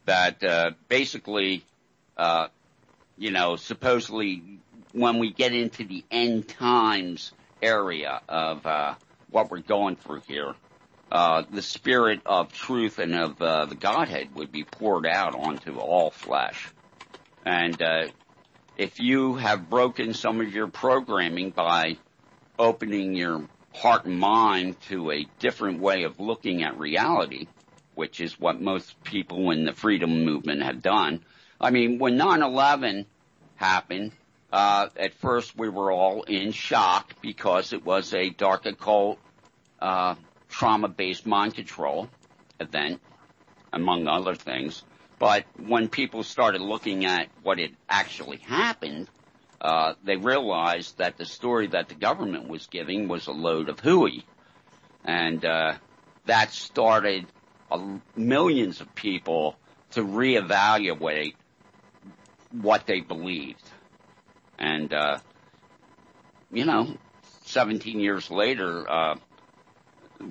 Speaker 2: that basically, supposedly when we get into the end times area of what we're going through here, the spirit of truth and of the Godhead would be poured out onto all flesh. And if you have broken some of your programming by opening your heart and mind to a different way of looking at reality, which is what most people in the freedom movement have done. I mean, when 9/11 happened, at first we were all in shock because it was a dark occult, trauma-based mind control event, among other things. But when people started looking at what had actually happened, they realized that the story that the government was giving was a load of hooey. And that started millions of people to reevaluate what they believed. And, 17 years later,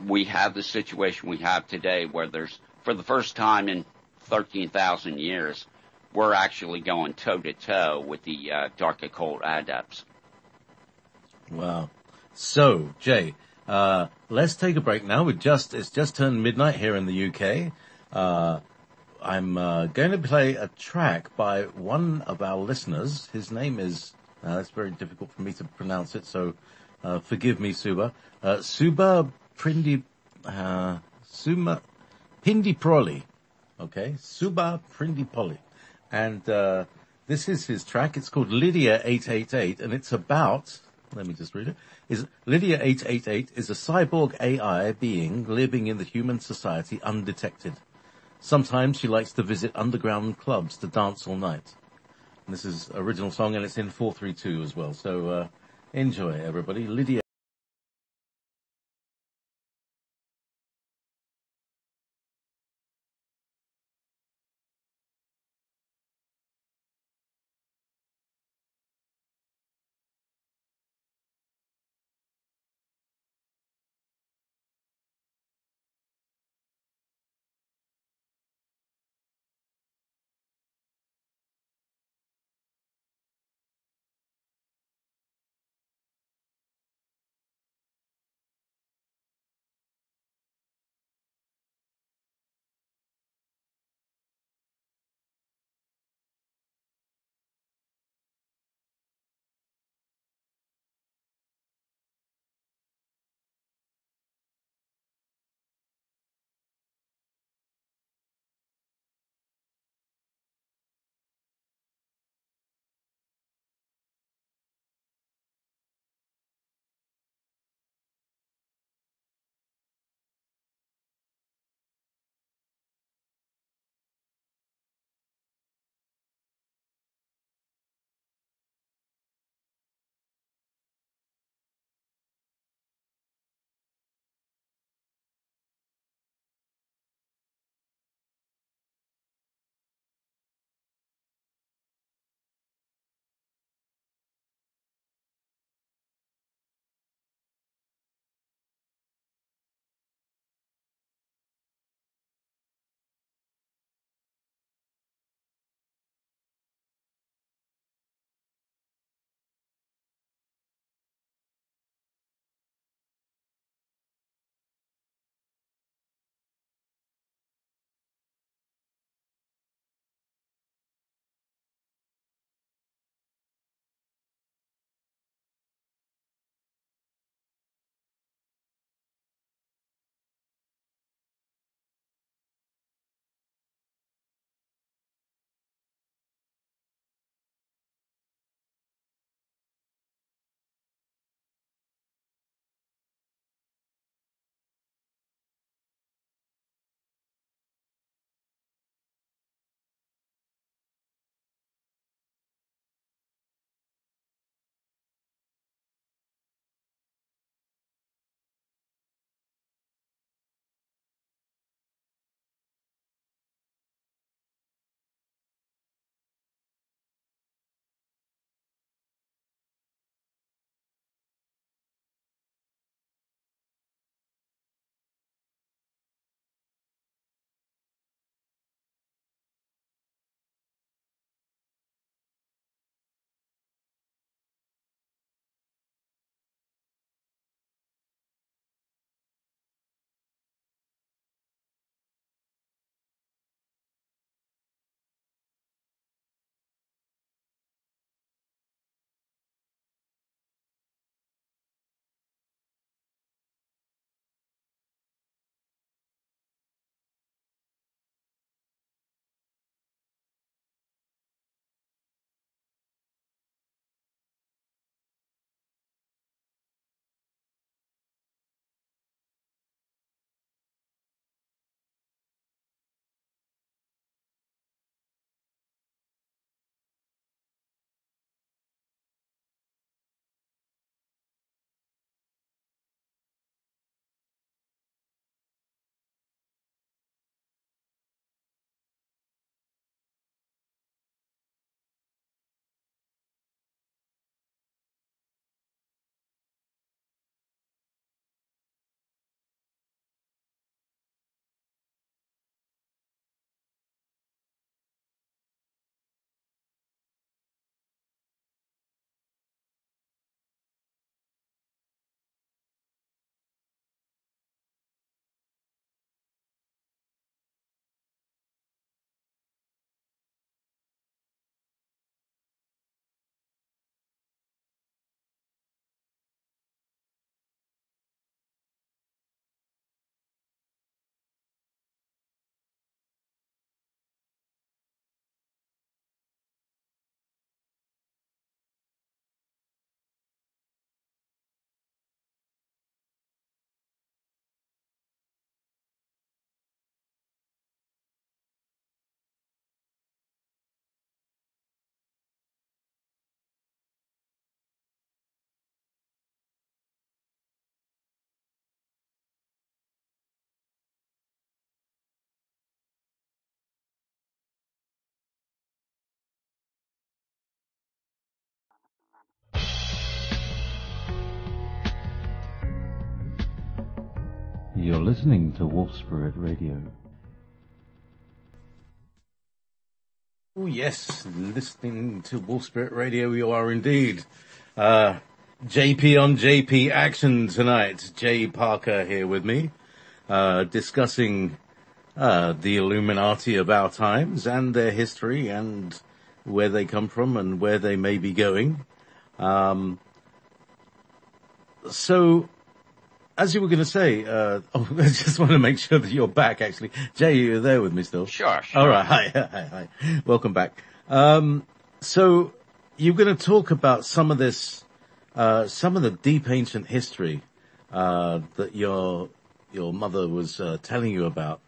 Speaker 2: we have the situation we have today where there's, for the first time in 13,000 years, we're actually going toe-to-toe with the dark occult adepts.
Speaker 1: Wow. So, Jay, let's take a break now. It's just turned midnight here in the UK. I'm going to play a track by one of our listeners. His name is, it's very difficult for me to pronounce it, so forgive me, Suba. Suba Pindiproli. Okay, Suba Prindipoli. And this is his track. It's called Lydia 888, and it's about, let me just read it. Lydia 888 is a cyborg AI being living in the human society undetected. Sometimes she likes to visit underground clubs to dance all night. And this is original song, and it's in 4/3/2 as well. So enjoy, everybody. Lydia. You're listening to Wolf Spirit Radio. Oh yes, listening to Wolf Spirit Radio you are indeed. JP on JP action tonight. Jay Parker here with me, discussing the Illuminati of our times and their history and where they come from and where they may be going. So, as you were going to say, I just want to make sure that you're back, actually. Jay, you're there with me still?
Speaker 2: Sure.
Speaker 1: All right. Hi. Welcome back. So, you're going to talk about some of this, some of the deep ancient history, that your mother was, telling you about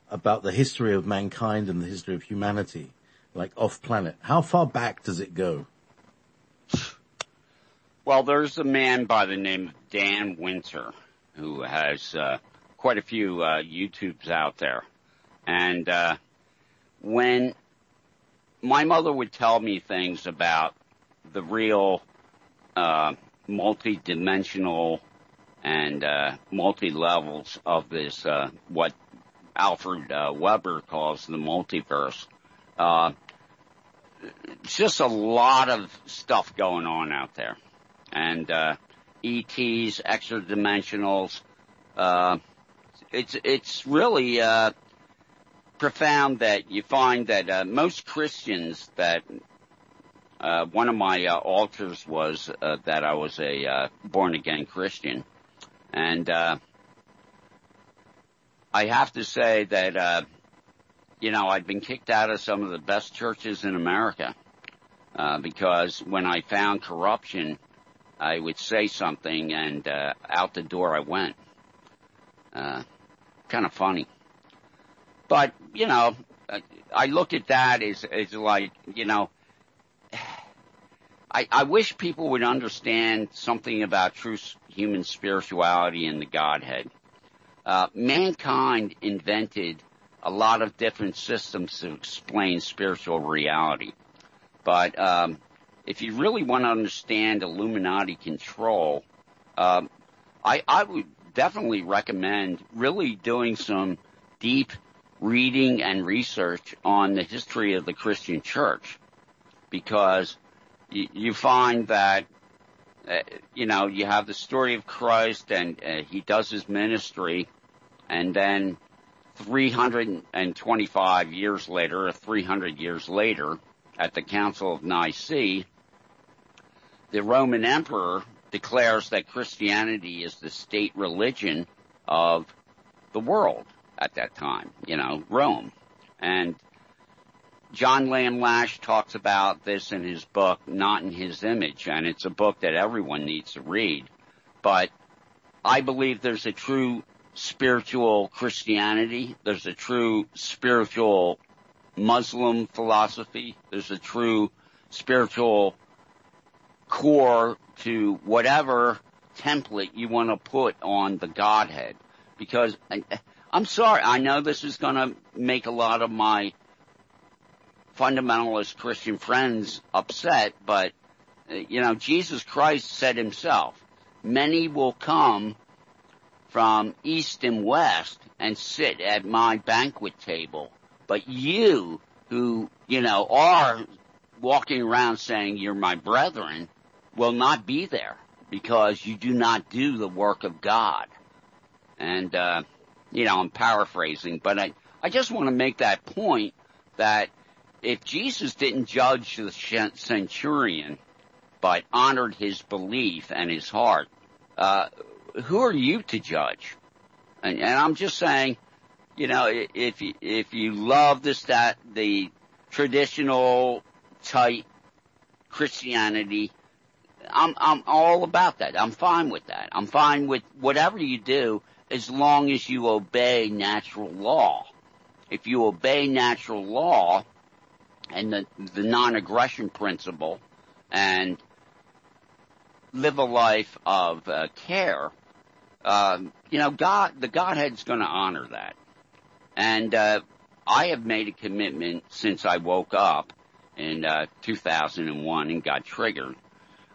Speaker 1: the history of mankind and the history of humanity, like off planet. How far back does it go?
Speaker 2: Well, there's a man by the name of Dan Winter who has quite a few YouTubes out there. And when my mother would tell me things about the real multi-dimensional and multi-levels of this, what Alfred Weber calls the multiverse, it's just a lot of stuff going on out there. And ETs, extra-dimensionals, it's really profound that you find that most Christians that one of my altars was that I was a born-again Christian. And I have to say that, I'd been kicked out of some of the best churches in America because when I found corruption, I would say something, and out the door I went. Kind of funny. But, I look at that as like, I wish people would understand something about true human spirituality and the Godhead. Mankind invented a lot of different systems to explain spiritual reality. But if you really want to understand Illuminati control, I would definitely recommend really doing some deep reading and research on the history of the Christian church, because you find that, you have the story of Christ and he does his ministry, and then 325 years later, or 300 years later, at the Council of Nicaea, the Roman Emperor declares that Christianity is the state religion of the world at that time, Rome. And John Lamb Lash talks about this in his book, Not in His Image, and it's a book that everyone needs to read. But I believe there's a true spiritual Christianity, there's a true spiritual Muslim philosophy, there's a true spiritual core to whatever template you want to put on the Godhead. Because, I'm sorry, I know this is going to make a lot of my fundamentalist Christian friends upset, but, Jesus Christ said himself, many will come from east and west and sit at my banquet table, but you who, are walking around saying you're my brethren will not be there because you do not do the work of God. And, I'm paraphrasing, but I just want to make that point that if Jesus didn't judge the centurion, but honored his belief and his heart, who are you to judge? And I'm just saying, if you love the traditional tight Christianity, I'm all about that. I'm fine with that. I'm fine with whatever you do as long as you obey natural law. If you obey natural law and the non-aggression principle and live a life of care, the Godhead's going to honor that. And I have made a commitment since I woke up in 2001 and got triggered.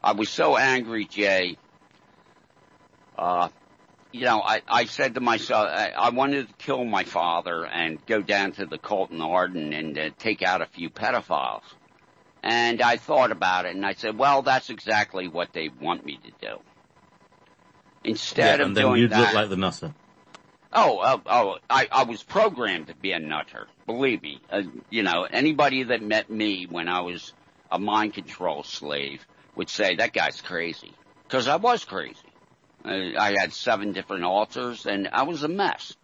Speaker 2: I was so angry, Jay. I said to myself, I wanted to kill my father and go down to the Colton Arden and take out a few pedophiles. And I thought about it, and I said, well, that's exactly what they want me to do. Instead of doing that...
Speaker 1: and then you'd look like the nutter.
Speaker 2: I was programmed to be a nutter. Believe me. Anybody that met me when I was a mind control slave would say, that guy's crazy. Because I was crazy. I had 7 different altars, and I was a mess.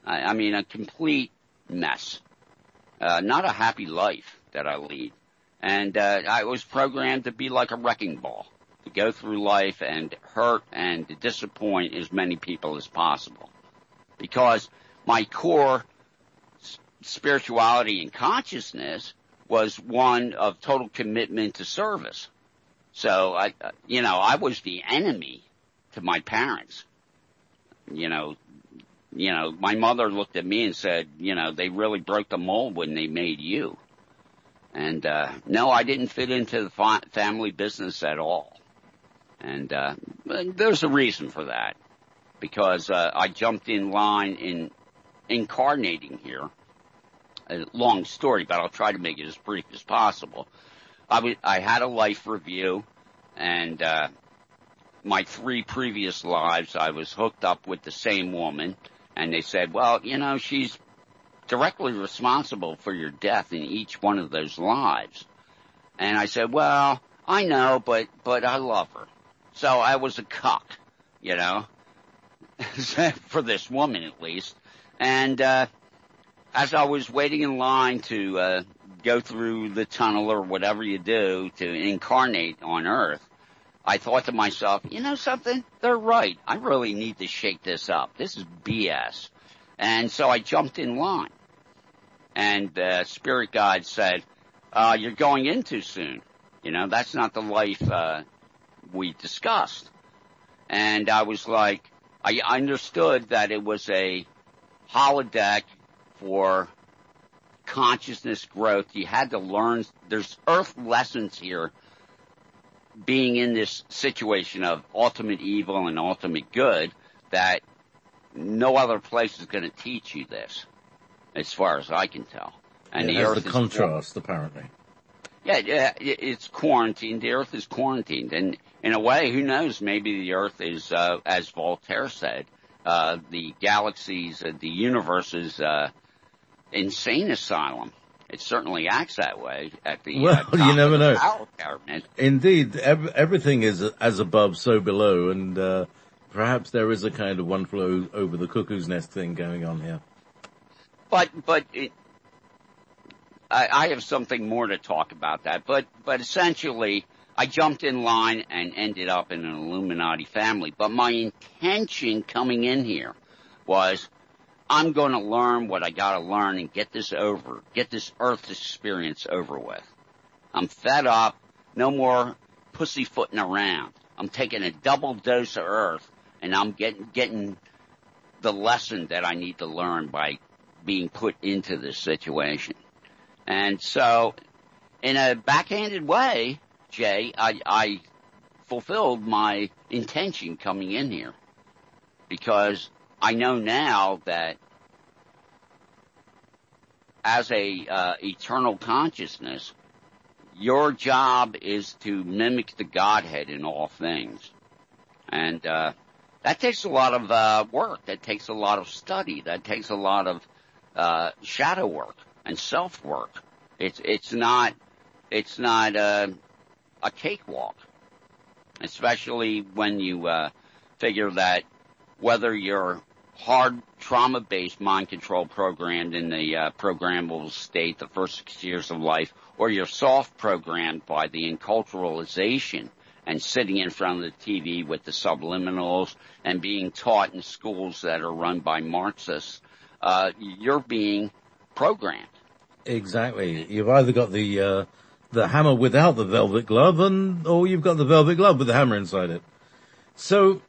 Speaker 2: I mean, a complete mess. Not a happy life that I lead. And I was programmed to be like a wrecking ball, to go through life and hurt and to disappoint as many people as possible. Because my core spirituality and consciousness was one of total commitment to service. So, I was the enemy to my parents. My mother looked at me and said, they really broke the mold when they made you. And, no, I didn't fit into the family business at all. And, there's a reason for that. Because, I jumped in line in incarnating here. A long story, but I'll try to make it as brief as possible. I had a life review, and, my 3 previous lives, I was hooked up with the same woman, and they said, well, she's directly responsible for your death in each one of those lives. And I said, well, I know, but I love her. So I was a cuck, for this woman at least. And as I was waiting in line to go through the tunnel or whatever you do to incarnate on Earth, I thought to myself, something? They're right. I really need to shake this up. This is BS. And so I jumped in line. And Spirit Guide said, you're going in too soon. That's not the life we discussed. And I was like, I understood that it was a holodeck for consciousness growth. You had to learn. There's earth lessons here. Being in this situation of ultimate evil and ultimate good, that no other place is going to teach you this, as far as I can tell. And the Earth
Speaker 1: is the contrast, apparently.
Speaker 2: Yeah, it's quarantined. The Earth is quarantined, and in a way, who knows? Maybe the Earth is, as Voltaire said, the galaxy's, the universe's insane asylum. It certainly acts that way at the
Speaker 1: you never know.
Speaker 2: Pyramid.
Speaker 1: Indeed, everything is as above, so below, and perhaps there is a kind of one flew over the cuckoo's nest thing going on here.
Speaker 2: But I have something more to talk about that. But essentially, I jumped in line and ended up in an Illuminati family. But my intention coming in here was, I'm going to learn what I got to learn and get this Earth experience over with. I'm fed up. No more pussyfooting around. I'm taking a double dose of Earth, and I'm getting the lesson that I need to learn by being put into this situation. And so, in a backhanded way, Jay, I fulfilled my intention coming in here. Because I know now that as a eternal consciousness, your job is to mimic the Godhead in all things. And that takes a lot of work. That takes a lot of study. That takes a lot of shadow work and self-work. It's not a cakewalk, especially when you figure that whether you're hard trauma-based mind control programmed in the programmable state the first 6 years of life, or you're soft programmed by the enculturalization and sitting in front of the TV with the subliminals and being taught in schools that are run by Marxists, you're being programmed.
Speaker 1: Exactly. You've either got the hammer without the velvet glove, or you've got the velvet glove with the hammer inside it. So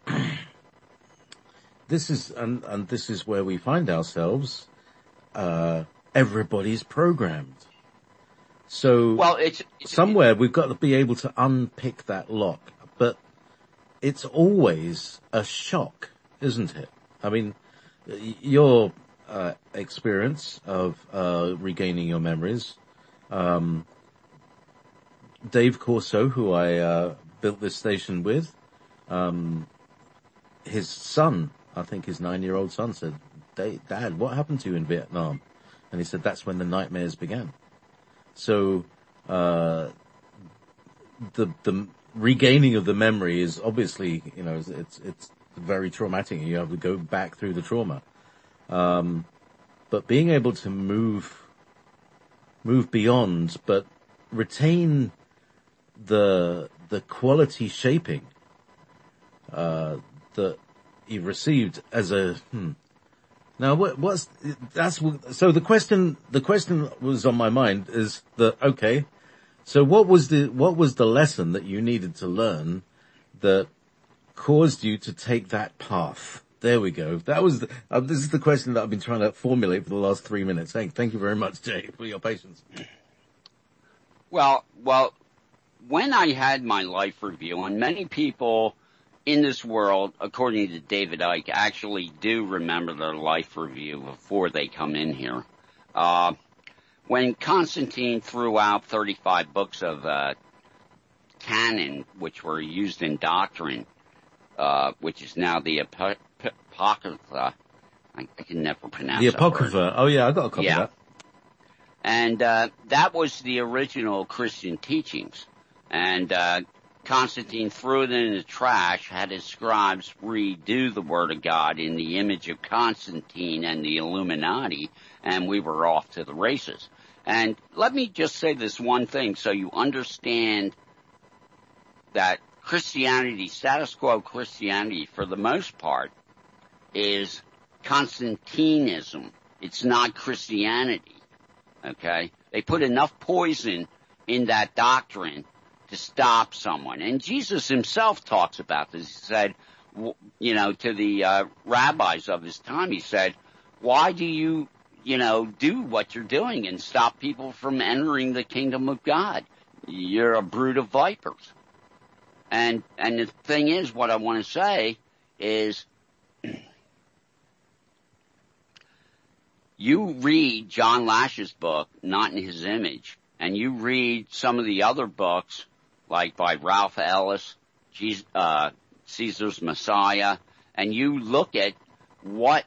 Speaker 1: this is and this is where we find ourselves. Everybody's programmed. So somewhere we've got to be able to unpick that lock, but it's always a shock isn't it? I mean, your experience of regaining your memories, Dave Corso, who I built this station with, his son, I think his 9-year-old son, said, "Dad, what happened to you in Vietnam?" And he said, "That's when the nightmares began." So the regaining of the memory is obviously, it's very traumatic. You have to go back through the trauma. But being able to move beyond, but retain the quality shaping that you received as a Now so the question was on my mind is that, okay, so what was the lesson that you needed to learn that caused you to take that path? There we go. That was this is the question that I've been trying to formulate for the last 3 minutes. Thank you very much, Jay, for your patience.
Speaker 2: Well, when I had my life review, and many people in this world, according to David Icke, actually do remember their life review before they come in here. When Constantine threw out 35 books of canon, which were used in doctrine, which is now the Apocrypha, I can never pronounce
Speaker 1: the
Speaker 2: that
Speaker 1: Apocrypha.
Speaker 2: word.
Speaker 1: Oh yeah, I got a copy of that.
Speaker 2: And that was the original Christian teachings. And Constantine threw it in the trash, had his scribes redo the Word of God in the image of Constantine and the Illuminati, and we were off to the races. And let me just say this one thing so you understand that Christianity, status quo Christianity, for the most part, is Constantinism. It's not Christianity, okay? They put enough poison in that doctrine to stop someone. And Jesus himself talks about this. He said, to the rabbis of his time, he said, why do you, do what you're doing and stop people from entering the kingdom of God? You're a brood of vipers. And the thing is, what I want to say is, you read John Lash's book, Not in His Image, and you read some of the other books, like by Ralph Ellis, Caesar's Messiah, and you look at what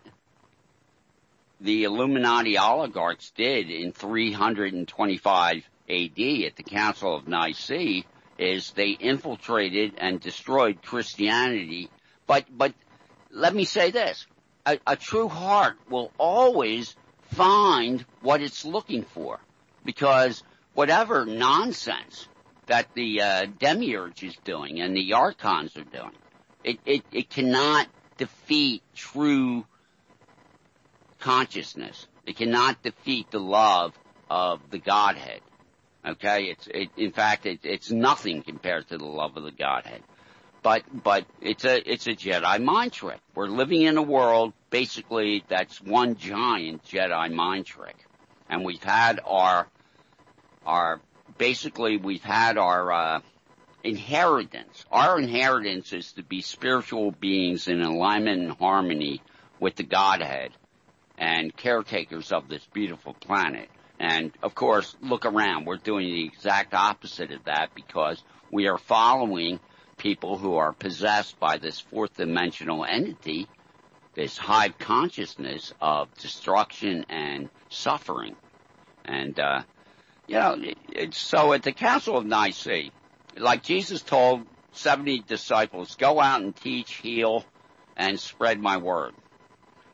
Speaker 2: the Illuminati oligarchs did in 325 AD at the Council of Nicaea, is they infiltrated and destroyed Christianity. But let me say this. A true heart will always find what it's looking for, because whatever nonsense that the demiurge is doing and the archons are doing, it cannot defeat true consciousness. It cannot defeat the love of the Godhead. Okay, in fact, it's nothing compared to the love of the Godhead. But it's a Jedi mind trick. We're living in a world basically that's one giant Jedi mind trick, and we've had our inheritance. Our inheritance is to be spiritual beings in alignment and harmony with the Godhead and caretakers of this beautiful planet. And, of course, look around. We're doing the exact opposite of that because we are following people who are possessed by this fourth dimensional entity, this hive consciousness of destruction and suffering. And, so at the Council of Nicaea, like Jesus told 70 disciples, go out and teach, heal, and spread my word.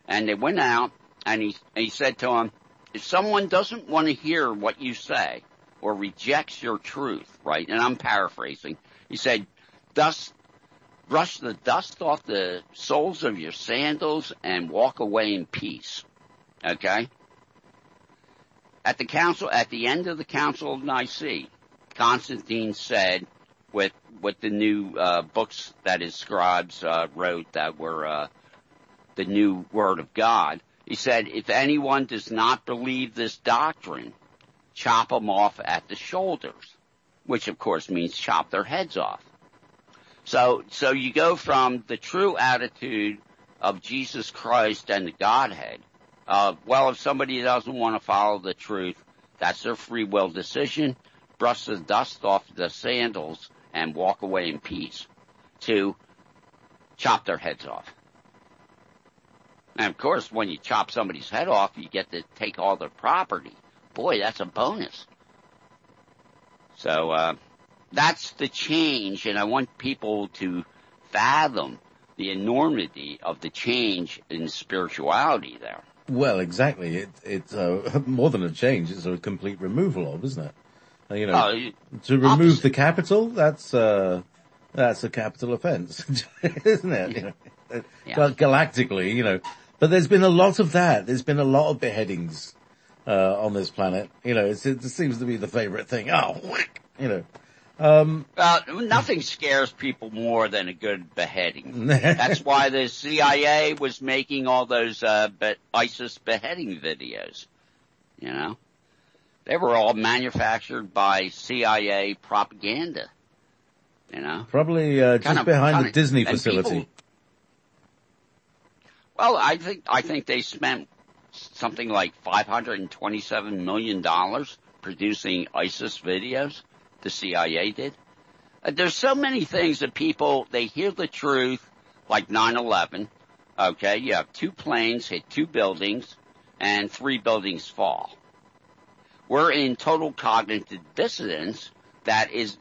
Speaker 2: And they went out, and he said to them, if someone doesn't want to hear what you say or rejects your truth, right, and I'm paraphrasing, he said, brush the dust off the soles of your sandals and walk away in peace. Okay? At the end of the Council of Nicaea, Constantine said, with the new books that his scribes wrote that were the new Word of God, he said, if anyone does not believe this doctrine, chop them off at the shoulders, which of course means chop their heads off. So you go from the true attitude of Jesus Christ and the Godhead. Well, if somebody doesn't want to follow the truth, that's their free will decision. Brush the dust off the sandals and walk away in peace. To chop their heads off. And of course, when you chop somebody's head off, you get to take all their property. Boy, that's a bonus. So, that's the change, and I want people to fathom the enormity of the change in spirituality there.
Speaker 1: Well, exactly. It's more than a change. It's a complete removal of, isn't it? To remove the capital, that's a capital offense, isn't it? Galactically, But there's been a lot of that. There's been a lot of beheadings on this planet. It seems to be the favorite thing. Oh, whack,
Speaker 2: nothing scares people more than a good beheading. That's why the CIA was making all those ISIS beheading videos. They were all manufactured by CIA propaganda.
Speaker 1: Probably just behind the Disney facility.
Speaker 2: Well, I think they spent something like $527 million producing ISIS videos. The CIA did. There's so many things that people, they hear the truth, like 9/11. Okay, you have 2 planes hit 2 buildings, and 3 buildings fall. We're in total cognitive dissonance. That is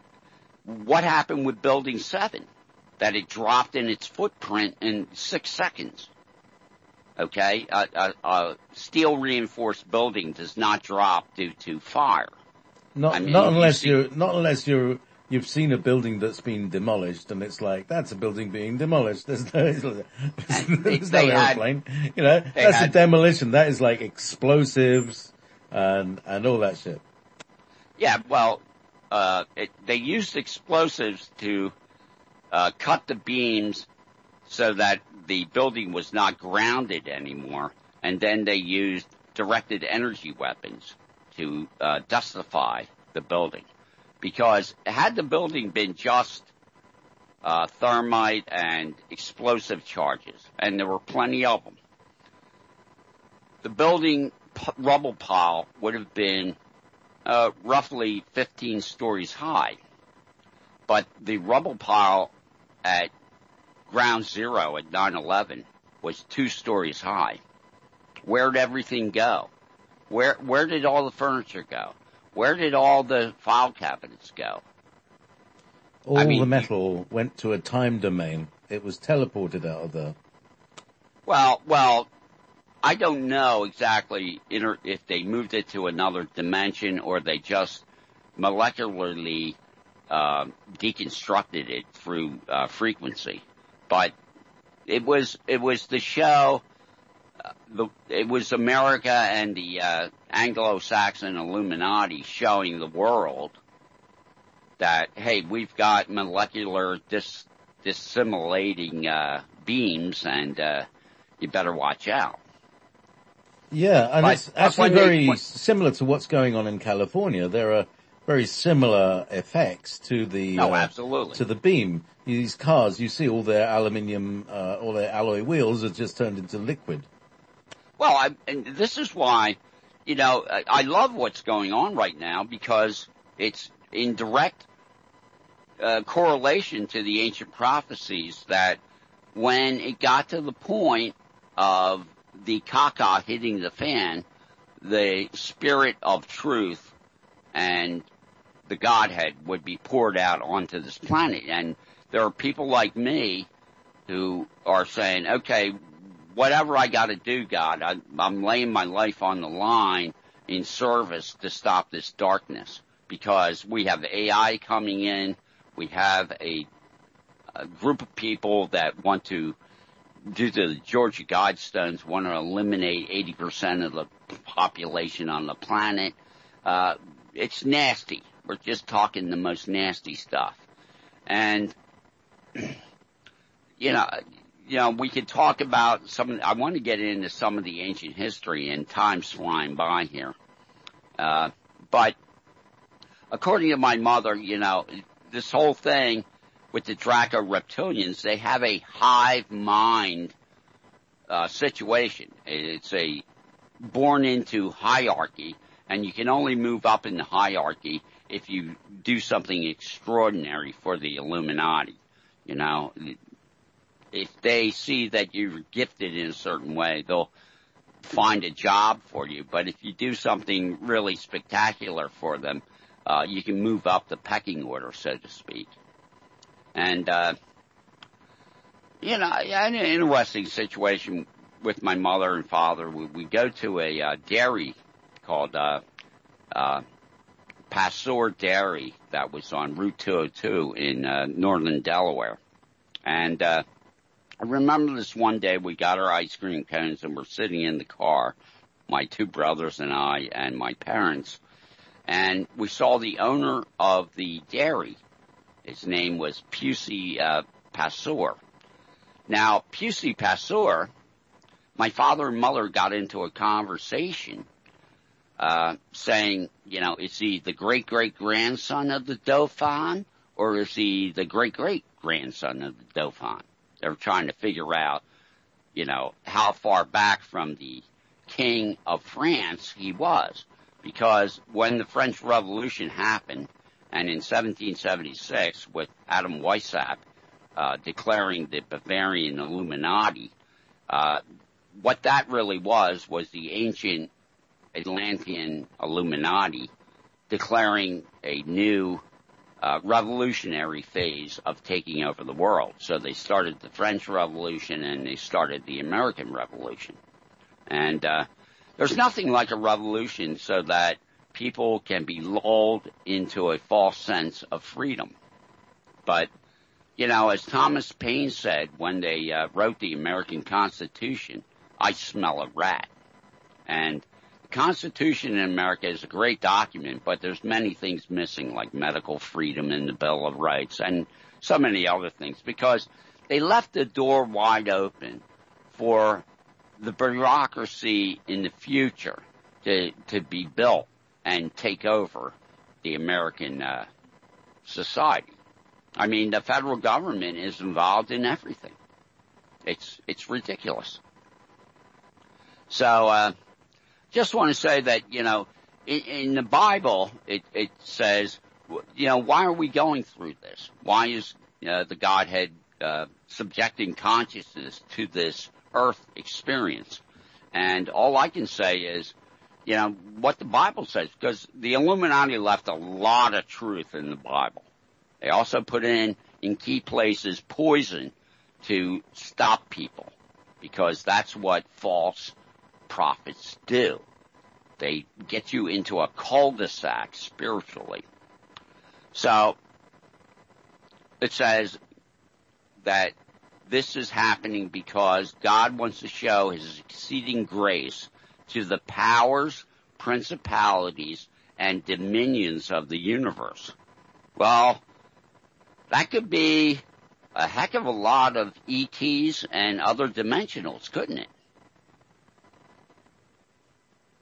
Speaker 2: what happened with Building 7, that it dropped in its footprint in 6 seconds. Okay, a steel reinforced building does not drop due to fire.
Speaker 1: Not unless you've seen a building that's been demolished, and it's like, that's a building being demolished. There's no airplane. That's a demolition. That is like explosives and all that shit.
Speaker 2: Yeah, well, they used explosives to cut the beams so that the building was not grounded anymore, and then they used directed energy weapons to dustify the building. Because had the building been just thermite and explosive charges, and there were plenty of them, the building rubble pile would have been roughly 15 stories high. But the rubble pile at ground zero at 9/11 was 2 stories high. Where'd everything go? Where did all the furniture go? Where did all the file cabinets go?
Speaker 1: All the metal went to a time domain. It was teleported out of there.
Speaker 2: Well, I don't know exactly if they moved it to another dimension or they just molecularly deconstructed it through frequency. But it was the show. It was America and the Anglo-Saxon Illuminati showing the world that, hey, we've got molecular dissimilating beams, and you better watch out.
Speaker 1: Yeah, and it's actually very similar to what's going on in California. There are very similar effects to the
Speaker 2: absolutely.
Speaker 1: To the beam. These cars, you see all their aluminium, all their alloy wheels are just turned into liquid.
Speaker 2: Well, and this is why, I love what's going on right now, because it's in direct correlation to the ancient prophecies that when it got to the point of the caca hitting the fan, the spirit of truth and the Godhead would be poured out onto this planet. And there are people like me who are saying, okay, whatever I got to do, God, I'm laying my life on the line in service to stop this darkness, because we have AI coming in. We have a group of people that want to, due to the Georgia Guidestones, want to eliminate 80% of the population on the planet. It's nasty. We're just talking the most nasty stuff. And, we could talk about I want to get into some of the ancient history, and time's flying by here. But according to my mother, this whole thing with the Draco reptilians, they have a hive mind situation. It's a born into hierarchy, and you can only move up in the hierarchy if you do something extraordinary for the Illuminati. You know, if they see that you're gifted in a certain way, they'll find a job for you. But if you do something really spectacular for them, you can move up the pecking order, so to speak. And, you know, an interesting situation with my mother and father. We go to a dairy called Passor Dairy that was on Route 202 in northern Delaware. And I remember this one day we got our ice cream cones and we're sitting in the car, my two brothers and I and my parents, and we saw the owner of the dairy. His name was Pusey Passor. Now, Pusey Passor, my father and mother got into a conversation saying, you know, is he the great-great-grandson of the Dauphin, or is he the great-great-grandson of the Dauphin? They were trying to figure out, you know, how far back from the King of France he was. Because when the French Revolution happened, and in 1776, with Adam Weishaupt declaring the Bavarian Illuminati, what that really was the ancient Atlantean Illuminati declaring a new revolutionary phase of taking over the world. So they started the French Revolution and they started the American Revolution. And there's nothing like a revolution so that people can be lulled into a false sense of freedom. But, you know, as Thomas Paine said when they wrote the American Constitution, I smell a rat. And the Constitution in America is a great document, but there's many things missing, like medical freedom and the Bill of Rights and so many other things, because they left the door wide open for the bureaucracy in the future to be built and take over the American society. I mean, the federal government is involved in everything. It's ridiculous. So, just want to say that, you know, in the Bible, it says, you know, why are we going through this? Why is the Godhead subjecting consciousness to this earth experience? And all I can say is, you know, what the Bible says, because the Illuminati left a lot of truth in the Bible. They also put in key places poison to stop people, because that's what false prophets do. They get you into a cul-de-sac spiritually. So it says that this is happening because God wants to show his exceeding grace to the powers, principalities, and dominions of the universe. Well, that could be a heck of a lot of ETs and other dimensionals, couldn't it?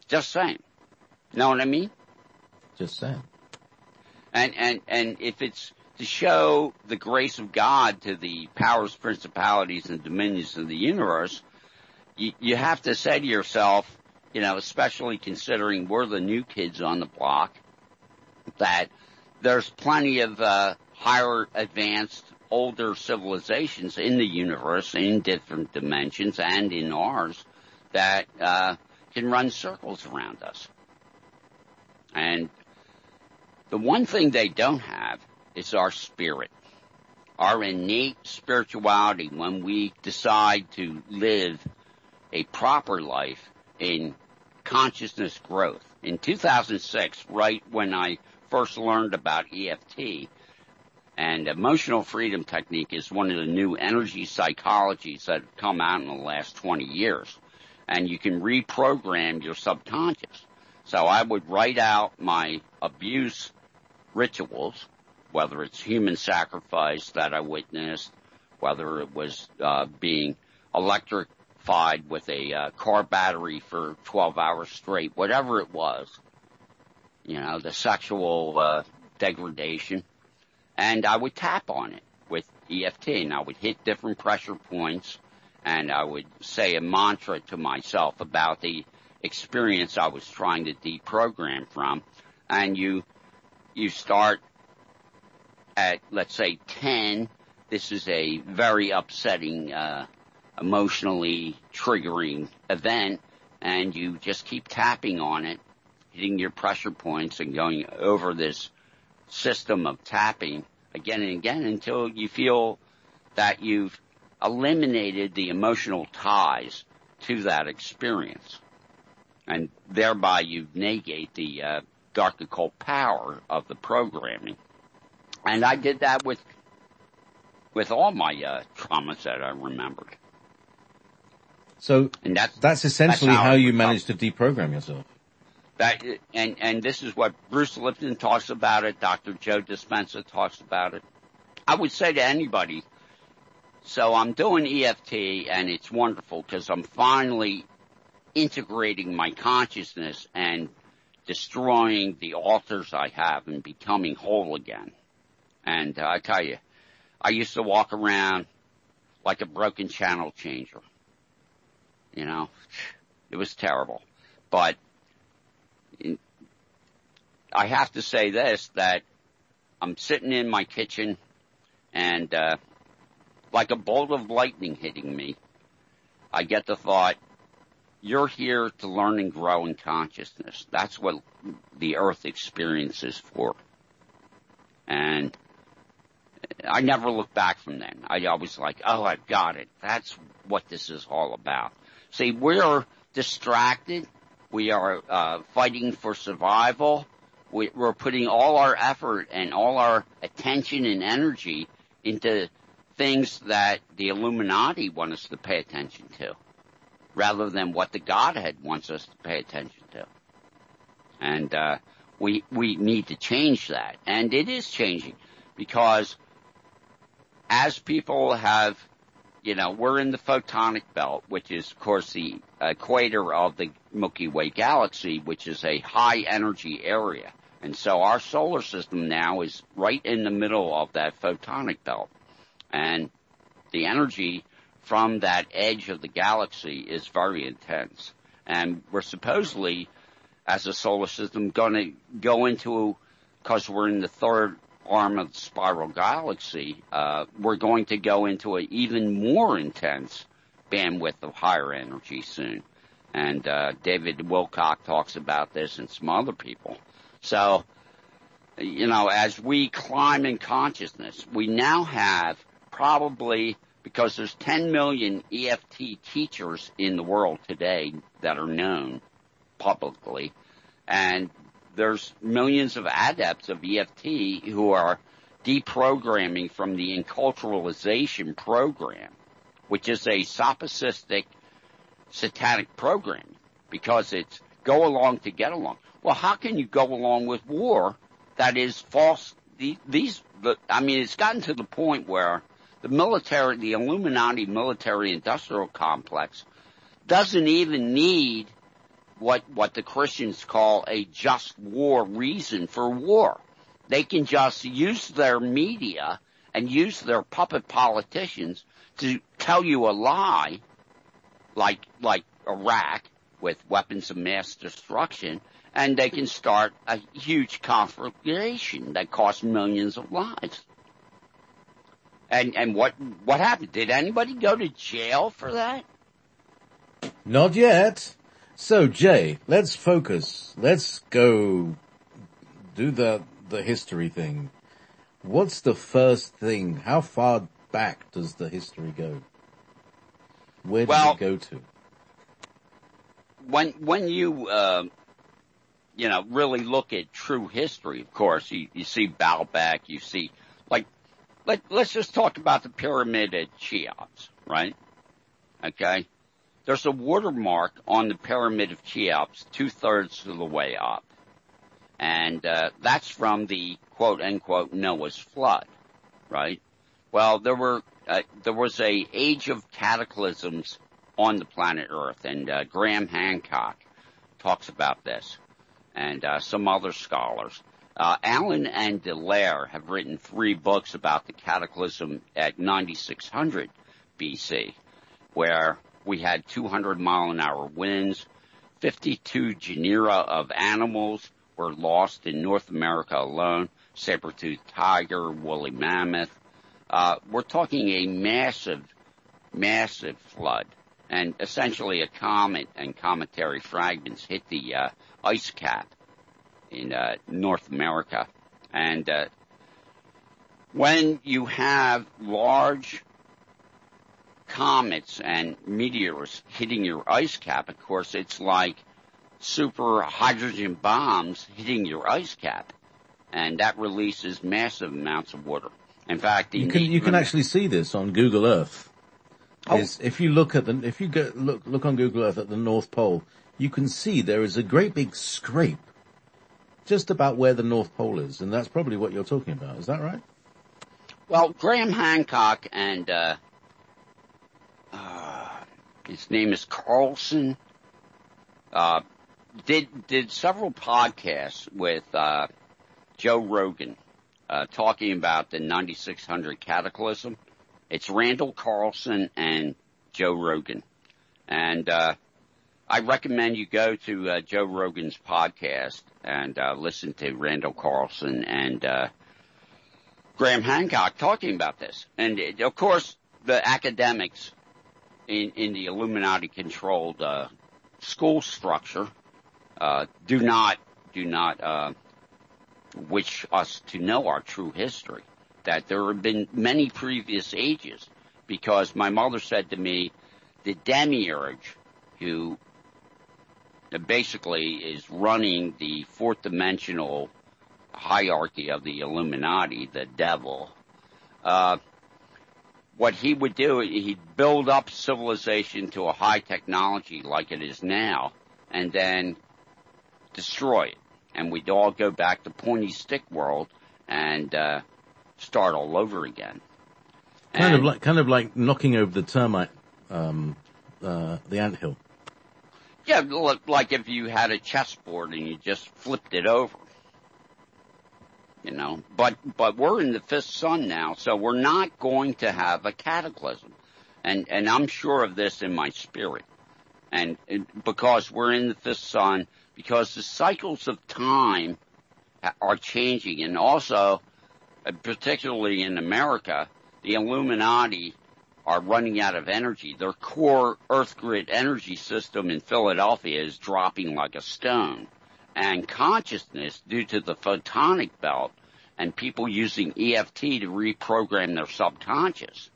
Speaker 2: Just saying. Know what I mean?
Speaker 1: Just saying.
Speaker 2: And if it's to show the grace of God to the powers, principalities, and dominions of the universe, you have to say to yourself, you know, especially considering we're the new kids on the block, that there's plenty of higher advanced, older civilizations in the universe, in different dimensions, and in ours, that can run circles around us. And the one thing they don't have is our spirit, our innate spirituality when we decide to live a proper life in consciousness growth. In 2006, right when I first learned about EFT, and emotional freedom technique is one of the new energy psychologies that have come out in the last 20 years. And you can reprogram your subconscious. So I would write out my abuse rituals, whether it's human sacrifice that I witnessed, whether it was being electrified with a car battery for 12 hours straight, whatever it was, you know, the sexual degradation. And I would tap on it with EFT, and I would hit different pressure points, and I would say a mantra to myself about the experience I was trying to deprogram from. And you start at, let's say, 10. This is a very upsetting, emotionally triggering event, and you just keep tapping on it, hitting your pressure points and going over this system of tapping again and again until you feel that you've eliminated the emotional ties to that experience. And thereby you negate the dark occult power of the programming. And I did that with all my traumas that I remembered.
Speaker 1: So that's essentially how you managed to deprogram yourself.
Speaker 2: And this is what Bruce Lipton talks about it. Dr. Joe Dispenza talks about it. I would say to anybody, so I'm doing EFT, and it's wonderful because I'm finally integrating my consciousness and destroying the altars I have and becoming whole again. And I tell you, I used to walk around like a broken channel changer. You know, it was terrible. But I have to say this, that I'm sitting in my kitchen and like a bolt of lightning hitting me, I get the thought, you're here to learn and grow in consciousness. That's what the earth experience is for. And I never looked back from then. I always like, oh, I've got it. That's what this is all about. See, we're distracted. We are fighting for survival. We're putting all our effort and all our attention and energy into things that the Illuminati want us to pay attention to, rather than what the Godhead wants us to pay attention to. And we need to change that. And it is changing, because as people have, you know, we're in the photonic belt, which is, of course, the equator of the Milky Way galaxy, which is a high energy area. And so our solar system now is right in the middle of that photonic belt. And the energy from that edge of the galaxy is very intense. And we're supposedly, as a solar system, going to go into, because we're in the third arm of the spiral galaxy, we're going to go into an even more intense bandwidth of higher energy soon. And David Wilcock talks about this, and some other people. So, you know, as we climb in consciousness, we now have probably, because there's 10 million EFT teachers in the world today that are known publicly, and there's millions of adepts of EFT who are deprogramming from the enculturalization program, which is a sophistic satanic program, because it's go along to get along. Well, how can you go along with war that is false? It's gotten to the point where the military, the Illuminati military-industrial complex, doesn't even need what the Christians call a just war reason for war. They can just use their media and use their puppet politicians to tell you a lie, like Iraq with weapons of mass destruction, and they can start a huge conflagration that costs millions of lives. And what happened? Did anybody go to jail for that?
Speaker 1: Not yet. So, Jay, let's focus. Let's go do the history thing. What's the first thing? How far back does the history go? Where does it go to?
Speaker 2: When you really look at true history, of course, you see Baalbek, you see, let's just talk about the Pyramid at Cheops, right? Okay? There's a watermark on the Pyramid of Cheops 2/3 of the way up. And that's from the quote-unquote Noah's flood, right? Well, there was a age of cataclysms on the planet Earth, and Graham Hancock talks about this, and some other scholars. Allen and Dallaire have written 3 books about the cataclysm at 9600 BC. where we had 200-mile-an-hour winds. 52 genera of animals were lost in North America alone. Saber-toothed tiger, woolly mammoth. We're talking a massive, massive flood. And essentially a comet and cometary fragments hit the ice cap in North America. And when you have large comets and meteors hitting your ice cap, of course, it's like super hydrogen bombs hitting your ice cap. And that releases massive amounts of water. In fact,
Speaker 1: you can actually see this on Google Earth. If you look at look on Google Earth at the North Pole, you can see there is a great big scrape just about where the North Pole is, and that's probably what you're talking about. Is that right?
Speaker 2: Well, Graham Hancock and his name is Carlson, did several podcasts with Joe Rogan talking about the 9600 cataclysm. It's Randall Carlson and Joe Rogan. And I recommend you go to Joe Rogan's podcast and listen to Randall Carlson and Graham Hancock talking about this. And, of course, the academics in the Illuminati-controlled school structure do not wish us to know our true history, that there have been many previous ages, because my mother said to me, the demiurge, who basically is running the fourth dimensional hierarchy of the Illuminati, the devil, what he would do, he'd build up civilization to a high technology like it is now, and then destroy it. And we'd all go back to pointy stick world and start all over again.
Speaker 1: Kind of like knocking over the termite, the anthill.
Speaker 2: Yeah, like if you had a chessboard and you just flipped it over. You know, but we're in the fifth sun now, so we're not going to have a cataclysm. And I'm sure of this in my spirit. And because we're in the fifth sun, because the cycles of time are changing, and also, particularly in America, the Illuminati are running out of energy. Their core Earth grid energy system in Philadelphia is dropping like a stone. And consciousness, due to the photonic belt and people using EFT to reprogram their subconscious,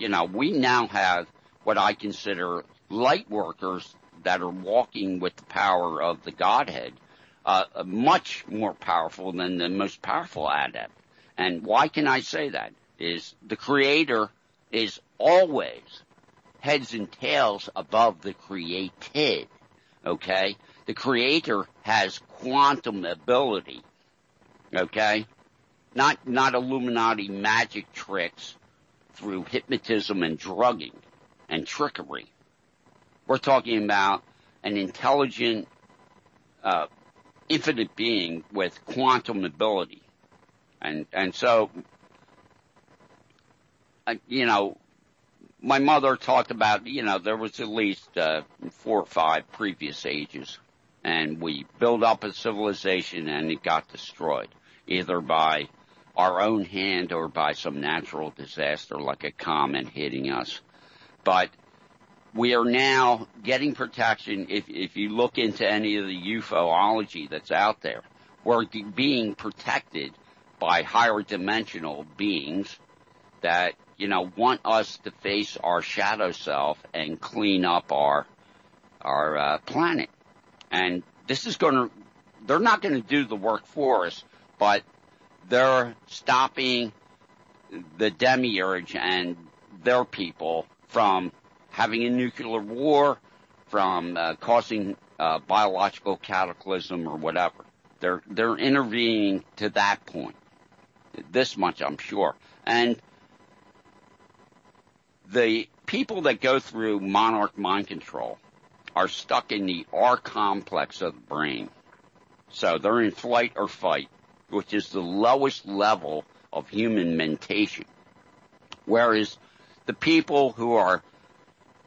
Speaker 2: we now have what I consider light workers that are walking with the power of the Godhead, much more powerful than the most powerful adept. And why can I say that? Is the Creator is always heads and tails above the created, okay? The Creator has quantum ability, okay? Not Illuminati magic tricks through hypnotism and drugging and trickery. We're talking about an intelligent, infinite being with quantum ability. And so, my mother talked about, there was at least 4 or 5 previous ages, and we built up a civilization and it got destroyed, either by our own hand or by some natural disaster like a comet hitting us. But we are now getting protection. If you look into any of the UFOlogy that's out there, we're being protected by higher dimensional beings that, want us to face our shadow self and clean up our planet. And this is they're not going to do the work for us, but they're stopping the demiurge and their people from having a nuclear war, from causing biological cataclysm or whatever. They're intervening to that point. This much I'm sure. And the people that go through monarch mind control are stuck in the R complex of the brain. So they're in flight or fight, which is the lowest level of human mentation. Whereas the people who are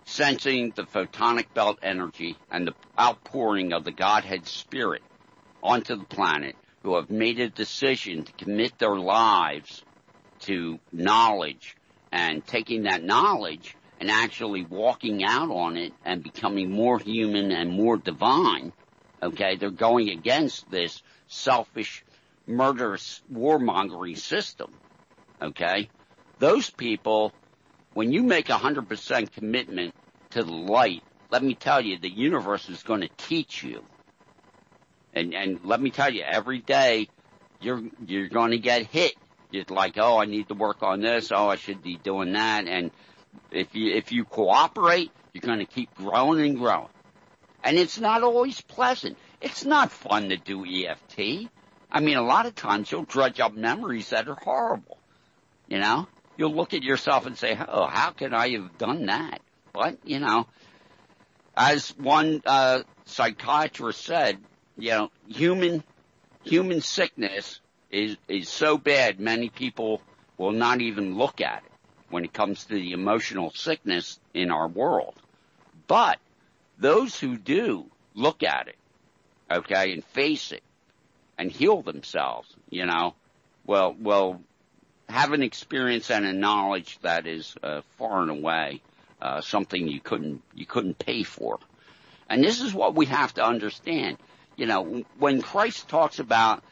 Speaker 2: sensing the photonic belt energy and the outpouring of the Godhead Spirit onto the planet, who have made a decision to commit their lives to knowledge and taking that knowledge and actually walking out on it and becoming more human and more divine. Okay, they're going against this selfish, murderous, warmongering system. Okay, those people, when you make 100% commitment to the light, let me tell you, the universe is going to teach you. And let me tell you, every day you're going to get hit. You're like, oh, I need to work on this. Oh, I should be doing that. And if you cooperate, you're going to keep growing and growing. And it's not always pleasant. It's not fun to do EFT. I mean, a lot of times you'll dredge up memories that are horrible. You know, you'll look at yourself and say, oh, how could I have done that? But, you know, as one psychiatrist said, you know, human sickness is so bad, many people will not even look at it when it comes to the emotional sickness in our world. But those who do look at it, okay, and face it and heal themselves, you know, will have an experience and a knowledge that is far and away something you couldn't pay for. And this is what we have to understand. You know, when Christ talks about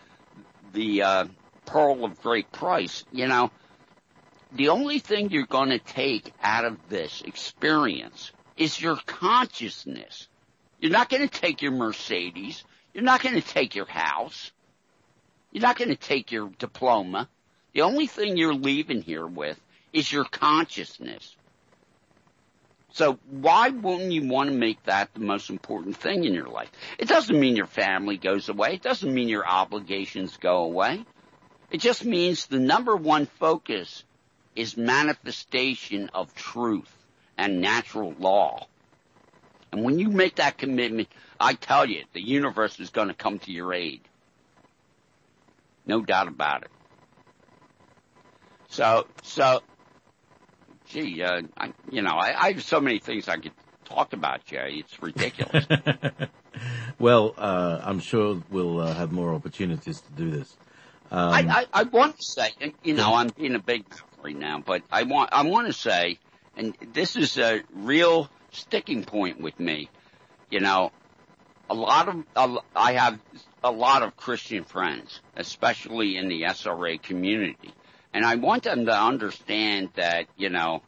Speaker 2: the pearl of great price, you know, the only thing you're going to take out of this experience is your consciousness. You're not going to take your Mercedes. You're not going to take your house. You're not going to take your diploma. The only thing you're leaving here with is your consciousness. So why wouldn't you want to make that the most important thing in your life? It doesn't mean your family goes away. It doesn't mean your obligations go away. It just means the number one focus is manifestation of truth and natural law. And when you make that commitment, I tell you, the universe is going to come to your aid. No doubt about it. So, gee, I have so many things I could talk about, Jay. It's ridiculous.
Speaker 1: Well, I'm sure we'll have more opportunities to do this.
Speaker 2: I want to say, you know, I'm being a big mouth right now, but I want to say, and this is a real sticking point with me. You know, I have a lot of Christian friends, especially in the SRA community. And I want them to understand that, you know,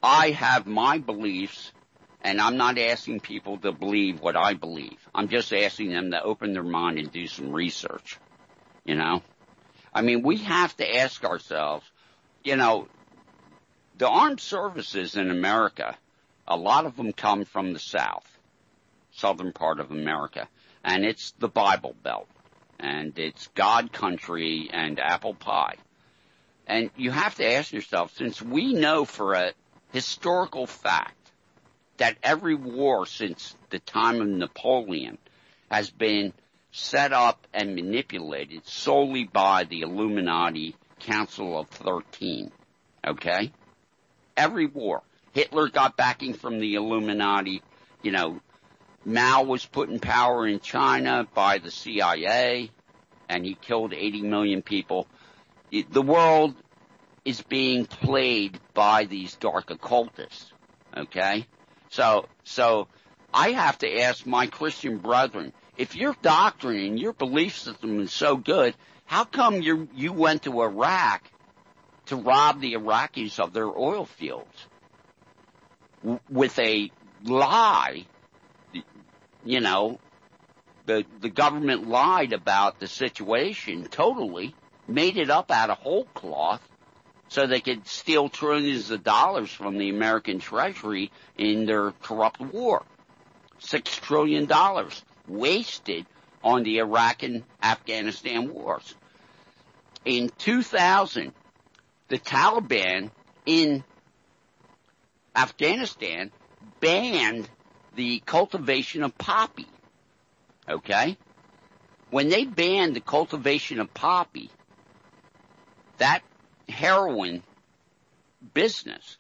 Speaker 2: I have my beliefs, and I'm not asking people to believe what I believe. I'm just asking them to open their mind and do some research, you know. I mean, we have to ask ourselves, you know, the armed services in America, a lot of them come from the South, southern part of America, and it's the Bible Belt. And it's God country and apple pie. And you have to ask yourself, since we know for a historical fact that every war since the time of Napoleon has been set up and manipulated solely by the Illuminati Council of 13, okay? Every war. Hitler got backing from the Illuminati, you know, Mao was put in power in China by the CIA, and he killed 80 million people. The world is being played by these dark occultists, okay? So I have to ask my Christian brethren, if your doctrine and your belief system is so good, how come you went to Iraq to rob the Iraqis of their oil fields with a lie? You know, the government lied about the situation totally, made it up out of whole cloth so they could steal trillions of dollars from the American Treasury in their corrupt war. $6 trillion wasted on the Iraq and Afghanistan wars. In 2000, the Taliban in Afghanistan banned the cultivation of poppy, okay? When they banned the cultivation of poppy, that heroin business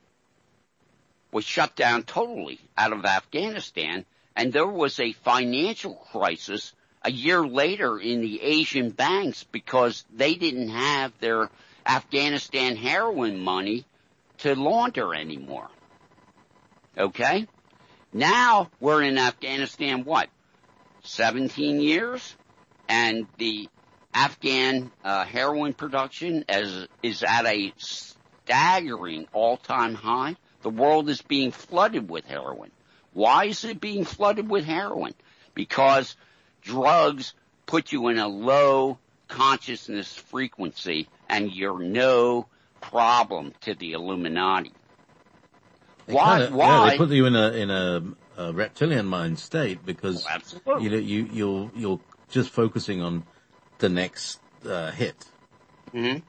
Speaker 2: was shut down totally out of Afghanistan, and there was a financial crisis a year later in the Asian banks because they didn't have their Afghanistan heroin money to launder anymore. Okay? Now we're in Afghanistan, 17 years? And the Afghan heroin production is at a staggering all-time high. The world is being flooded with heroin. Why is it being flooded with heroin? Because drugs put you in a low consciousness frequency and you're no problem to the Illuminati. Why?
Speaker 1: Yeah, they put you in a reptilian mind state because you're just focusing on the next hit,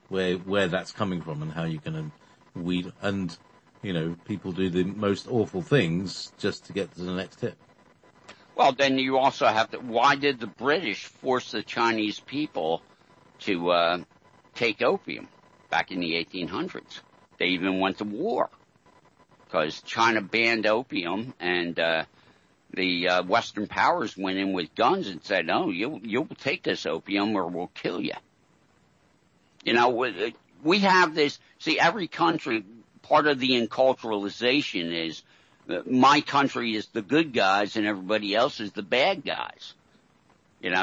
Speaker 1: where that's coming from and how you're going to weed. And people do the most awful things just to get to the next hit.
Speaker 2: Well, then you also have to. Why did the British force the Chinese people to take opium back in the 1800s? They even went to war because China banned opium, and the Western powers went in with guns and said, "No, you'll take this opium, or we'll kill you." We have this. See, every country. Part of the enculturalization is my country is the good guys and everybody else is the bad guys.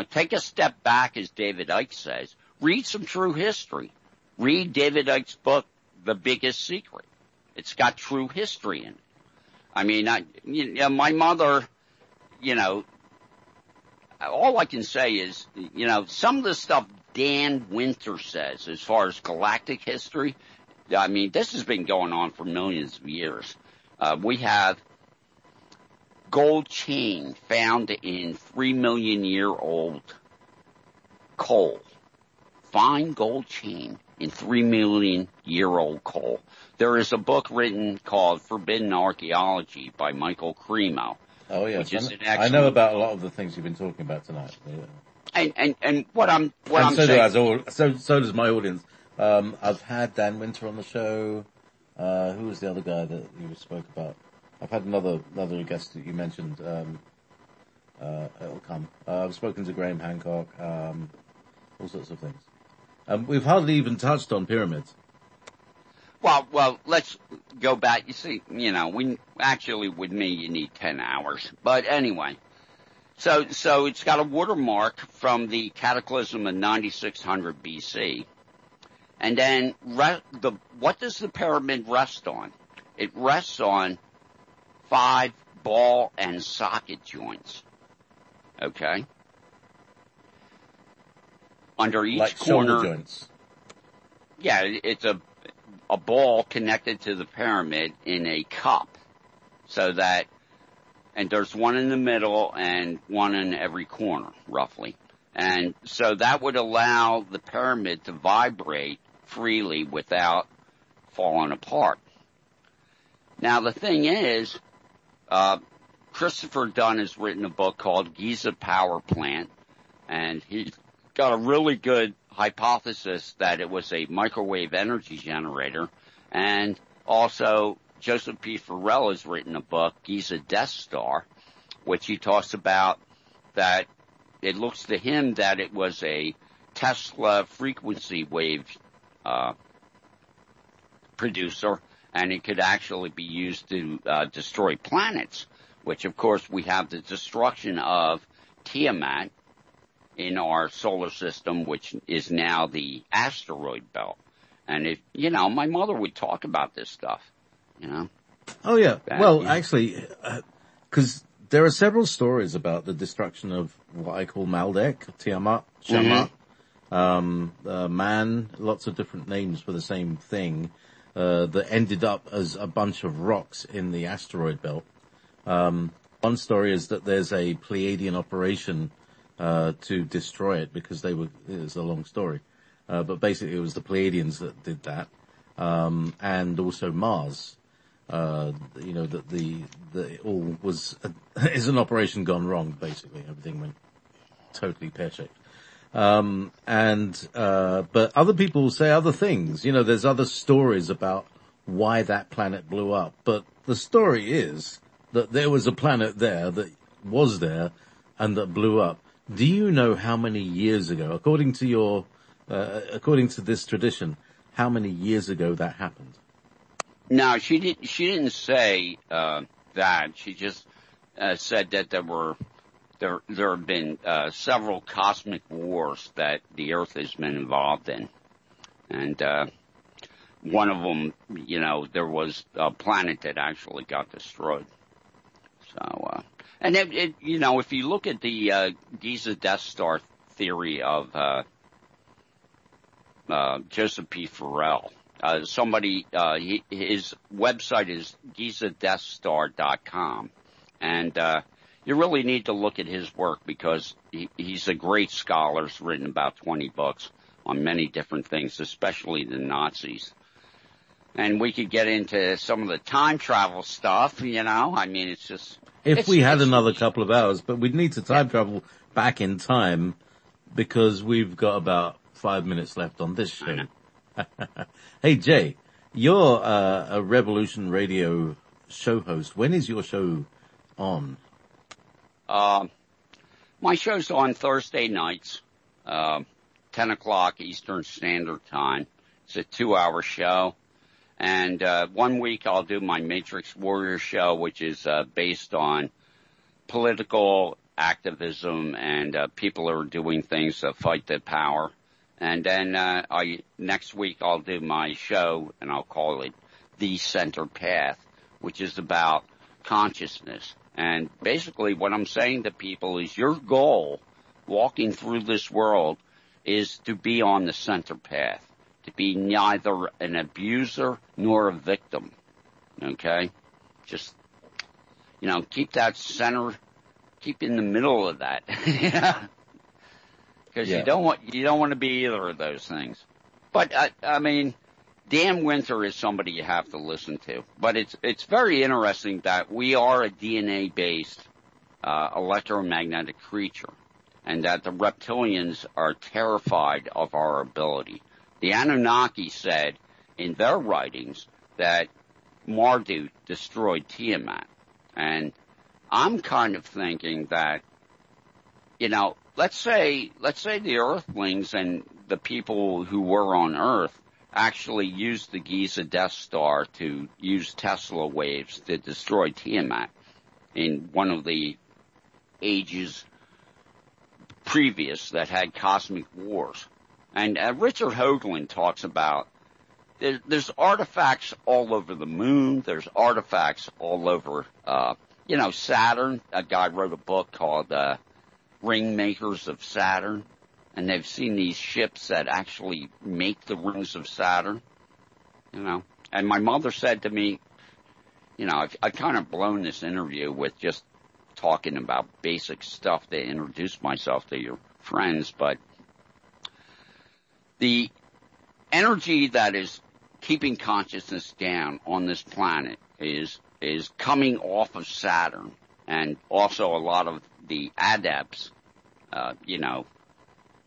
Speaker 2: Take a step back, as David Icke says. Read some true history. Read David Icke's book, The Biggest Secret. It's got true history in it. I mean, my mother, all I can say is, some of the stuff Dan Winter says as far as galactic history, I mean, this has been going on for millions of years. We have gold chain found in 3 million year old coal. Fine gold chain in 3 million year old coal. There is a book written called Forbidden Archaeology by Michael Cremo.
Speaker 1: Oh yes, I know about a lot of the things you've been talking about tonight. Yeah.
Speaker 2: And what I'm
Speaker 1: so does my audience. I've had Dan Winter on the show. Who was the other guy that you spoke about? I've had another guest that you mentioned. It'll come. I've spoken to Graham Hancock. All sorts of things. We've hardly even touched on pyramids.
Speaker 2: Well, let's go back. You see, with me, you need 10 hours. But anyway, so it's got a watermark from the cataclysm of 9600 BC. And then what does the pyramid rest on? It rests on 5 ball and socket joints. Okay? Under each
Speaker 1: like
Speaker 2: corner.
Speaker 1: Shoulder joints.
Speaker 2: Yeah, it's a ball connected to the pyramid in a cup. And there's one in the middle and one in every corner, roughly. And so that would allow the pyramid to vibrate freely without falling apart. Now, the thing is, Christopher Dunn has written a book called Giza Power Plant, and he's got a really good hypothesis that it was a microwave energy generator. And also, Joseph P. Farrell has written a book, Giza Death Star, which he talks about that it looks to him that it was a Tesla frequency wave producer, and it could actually be used to destroy planets, which, of course, we have the destruction of Tiamat in our solar system, which is now the asteroid belt. And my mother would talk about this stuff,
Speaker 1: Oh, yeah. Actually, because there are several stories about the destruction of what I call Maldek, Tiamat, Shamat, Man, lots of different names for the same thing, that ended up as a bunch of rocks in the asteroid belt. One story is that there's a Pleiadian operation to destroy it because it was a long story. But basically it was the Pleiadians that did that. And also Mars. That it all was, is an operation gone wrong, basically. Everything went totally pear-shaped. But other people say other things. There's other stories about why that planet blew up. But the story is that there was a planet there that was there and that blew up. Do you know how many years ago, according to this tradition, how many years ago that happened?
Speaker 2: No, she didn't say that. She just said that there have been several cosmic wars that the Earth has been involved in, and one of them, there was a planet that actually got destroyed. So, and if you look at the Giza Death Star theory of Joseph P. Farrell. His website is gizadeathstar.com. And you really need to look at his work because he's a great scholar. He's written about 20 books on many different things, especially the Nazis. And we could get into some of the time travel stuff, I mean, it's just...
Speaker 1: If we had another couple of hours, but we'd need to time travel back in time because we've got about 5 minutes left on this show. Hey, Jay, you're a Revolution Radio show host. When is your show on?
Speaker 2: My show's on Thursday nights, 10 o'clock Eastern Standard Time. It's a 2-hour show. And 1 week I'll do my Matrix Warrior show, which is based on political activism and people who are doing things to fight the power. And then next week I'll do my show, and I'll call it The Center Path, which is about consciousness. And basically what I'm saying to people is your goal walking through this world is to be on the center path, to be neither an abuser nor a victim. Okay? Just, keep that center, keep in the middle of that. Because you don't want to be either of those things. But I mean, Dan Winter is somebody you have to listen to. But it's very interesting that we are a DNA-based electromagnetic creature, and that the reptilians are terrified of our ability. The Anunnaki said in their writings that Marduk destroyed Tiamat, and I'm kind of thinking that, let's say the Earthlings and the people who were on Earth actually used the Giza Death Star to use Tesla waves to destroy Tiamat in one of the ages previous that had cosmic wars. And Richard Hoagland talks about there's artifacts all over the moon. There's artifacts all over, Saturn. A guy wrote a book called Ring Makers of Saturn, and they've seen these ships that actually make the rings of Saturn, And my mother said to me, I've kind of blown this interview with just talking about basic stuff to introduce myself to your friends, but the energy that is keeping consciousness down on this planet is coming off of Saturn, and also a lot of the adepts,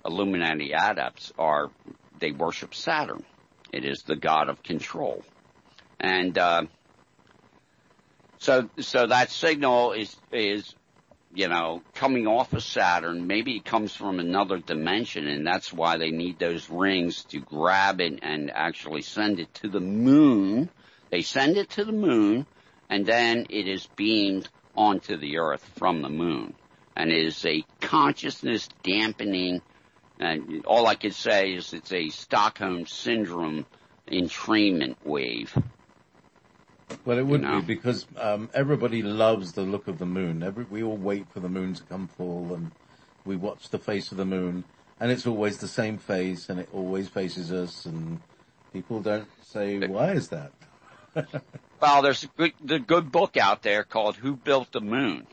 Speaker 2: Illuminati adepts they worship Saturn. It is the god of control. And, so that signal is, coming off of Saturn. Maybe it comes from another dimension, and that's why they need those rings to grab it and actually send it to the moon. They send it to the moon, and then it is beamed onto the Earth from the moon. And it is a consciousness dampening, and all I could say is it's a Stockholm Syndrome entrainment wave.
Speaker 1: Well, it would be because everybody loves the look of the moon. We all wait for the moon to come full, and we watch the face of the moon, and it's always the same face, and it always faces us, and people don't say, why is that?
Speaker 2: Well, there's a good book out there called Who Built the Moon?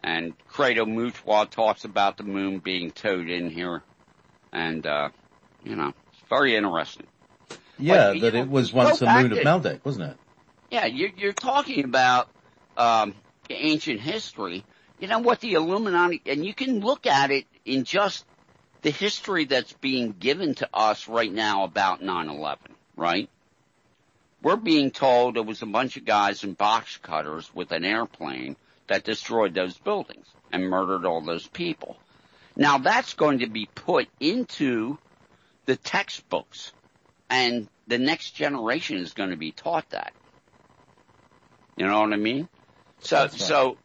Speaker 2: And Credo Mutual talks about the moon being towed in here, and, it's very interesting.
Speaker 1: Yeah, but, it was once a moon of Maldek, wasn't it?
Speaker 2: Yeah, you're talking about ancient history. You know what the Illuminati, and you can look at it in just the history that's being given to us right now about 9/11, right? We're being told it was a bunch of guys in box cutters with an airplane that destroyed those buildings and murdered all those people. Now that's going to be put into the textbooks, and the next generation is going to be taught that. You know what I mean? So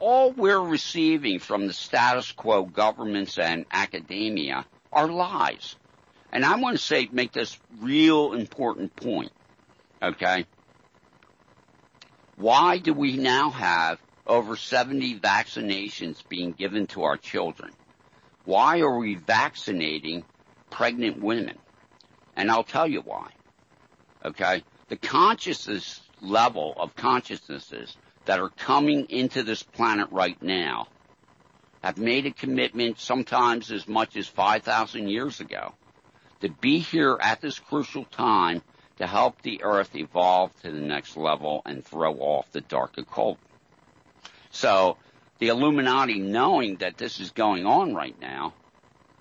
Speaker 2: all we're receiving from the status quo governments and academia are lies. And I want to make this real important point. Okay? Why do we now have over 70 vaccinations being given to our children? Why are we vaccinating pregnant women? And I'll tell you why. Okay? The consciousness level of consciousnesses that are coming into this planet right now have made a commitment sometimes as much as 5,000 years ago to be here at this crucial time to help the earth evolve to the next level and throw off the dark occult. So the Illuminati, knowing that this is going on right now,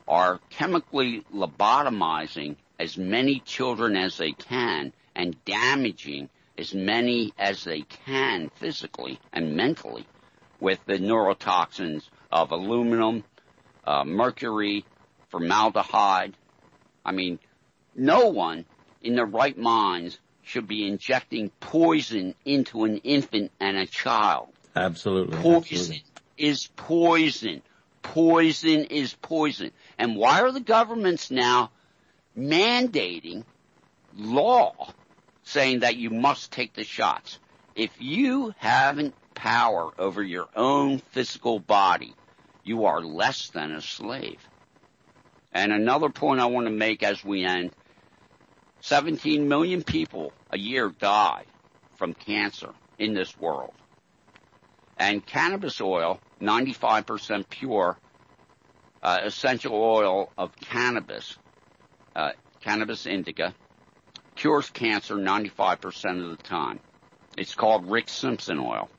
Speaker 2: are chemically lobotomizing as many children as they can and damaging as many as they can physically and mentally with the neurotoxins of aluminum, mercury, formaldehyde. I mean, no one in their right minds should be injecting poison into an infant and a child.
Speaker 1: Absolutely.
Speaker 2: Poison is poison. Poison is poison. And why are the governments now mandating law saying that you must take the shots? If you haven't power over your own physical body, you are less than a slave. And another point I want to make as we end, 17 million people a year die from cancer in this world. And cannabis oil, 95% pure, essential oil of cannabis, cannabis indica, cures cancer 95% of the time. It's called Rick Simpson oil.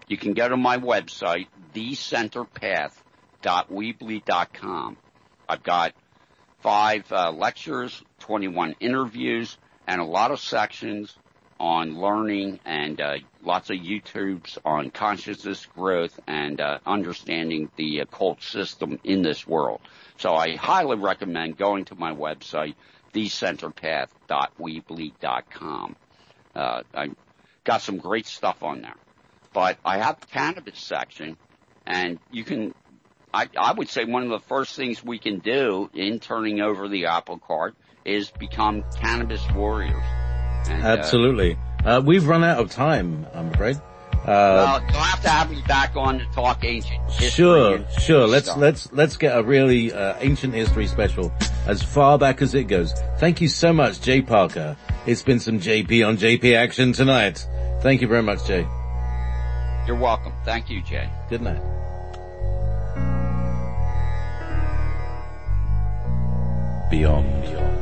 Speaker 2: You can go to my website, thecenterpath.weebly.com. I've got 5 lectures, 21 interviews, and a lot of sections on learning and lots of YouTubes on consciousness growth and understanding the occult system in this world. So I highly recommend going to my website, thecenterpath.weebly.com. I got some great stuff on there. But I have the cannabis section, and you can, I would say one of the first things we can do in turning over the apple cart is become cannabis warriors. And,
Speaker 1: absolutely. We've run out of time, I'm afraid.
Speaker 2: Well, you'll have to have me back on to talk ancient
Speaker 1: Sure.
Speaker 2: history.
Speaker 1: Let's get a really ancient history special as far back as it goes. Thank you so much, Jay Parker. It's been some JP on JP action tonight. Thank you very much, Jay.
Speaker 2: You're welcome. Thank you, Jay.
Speaker 1: Good night. Beyond.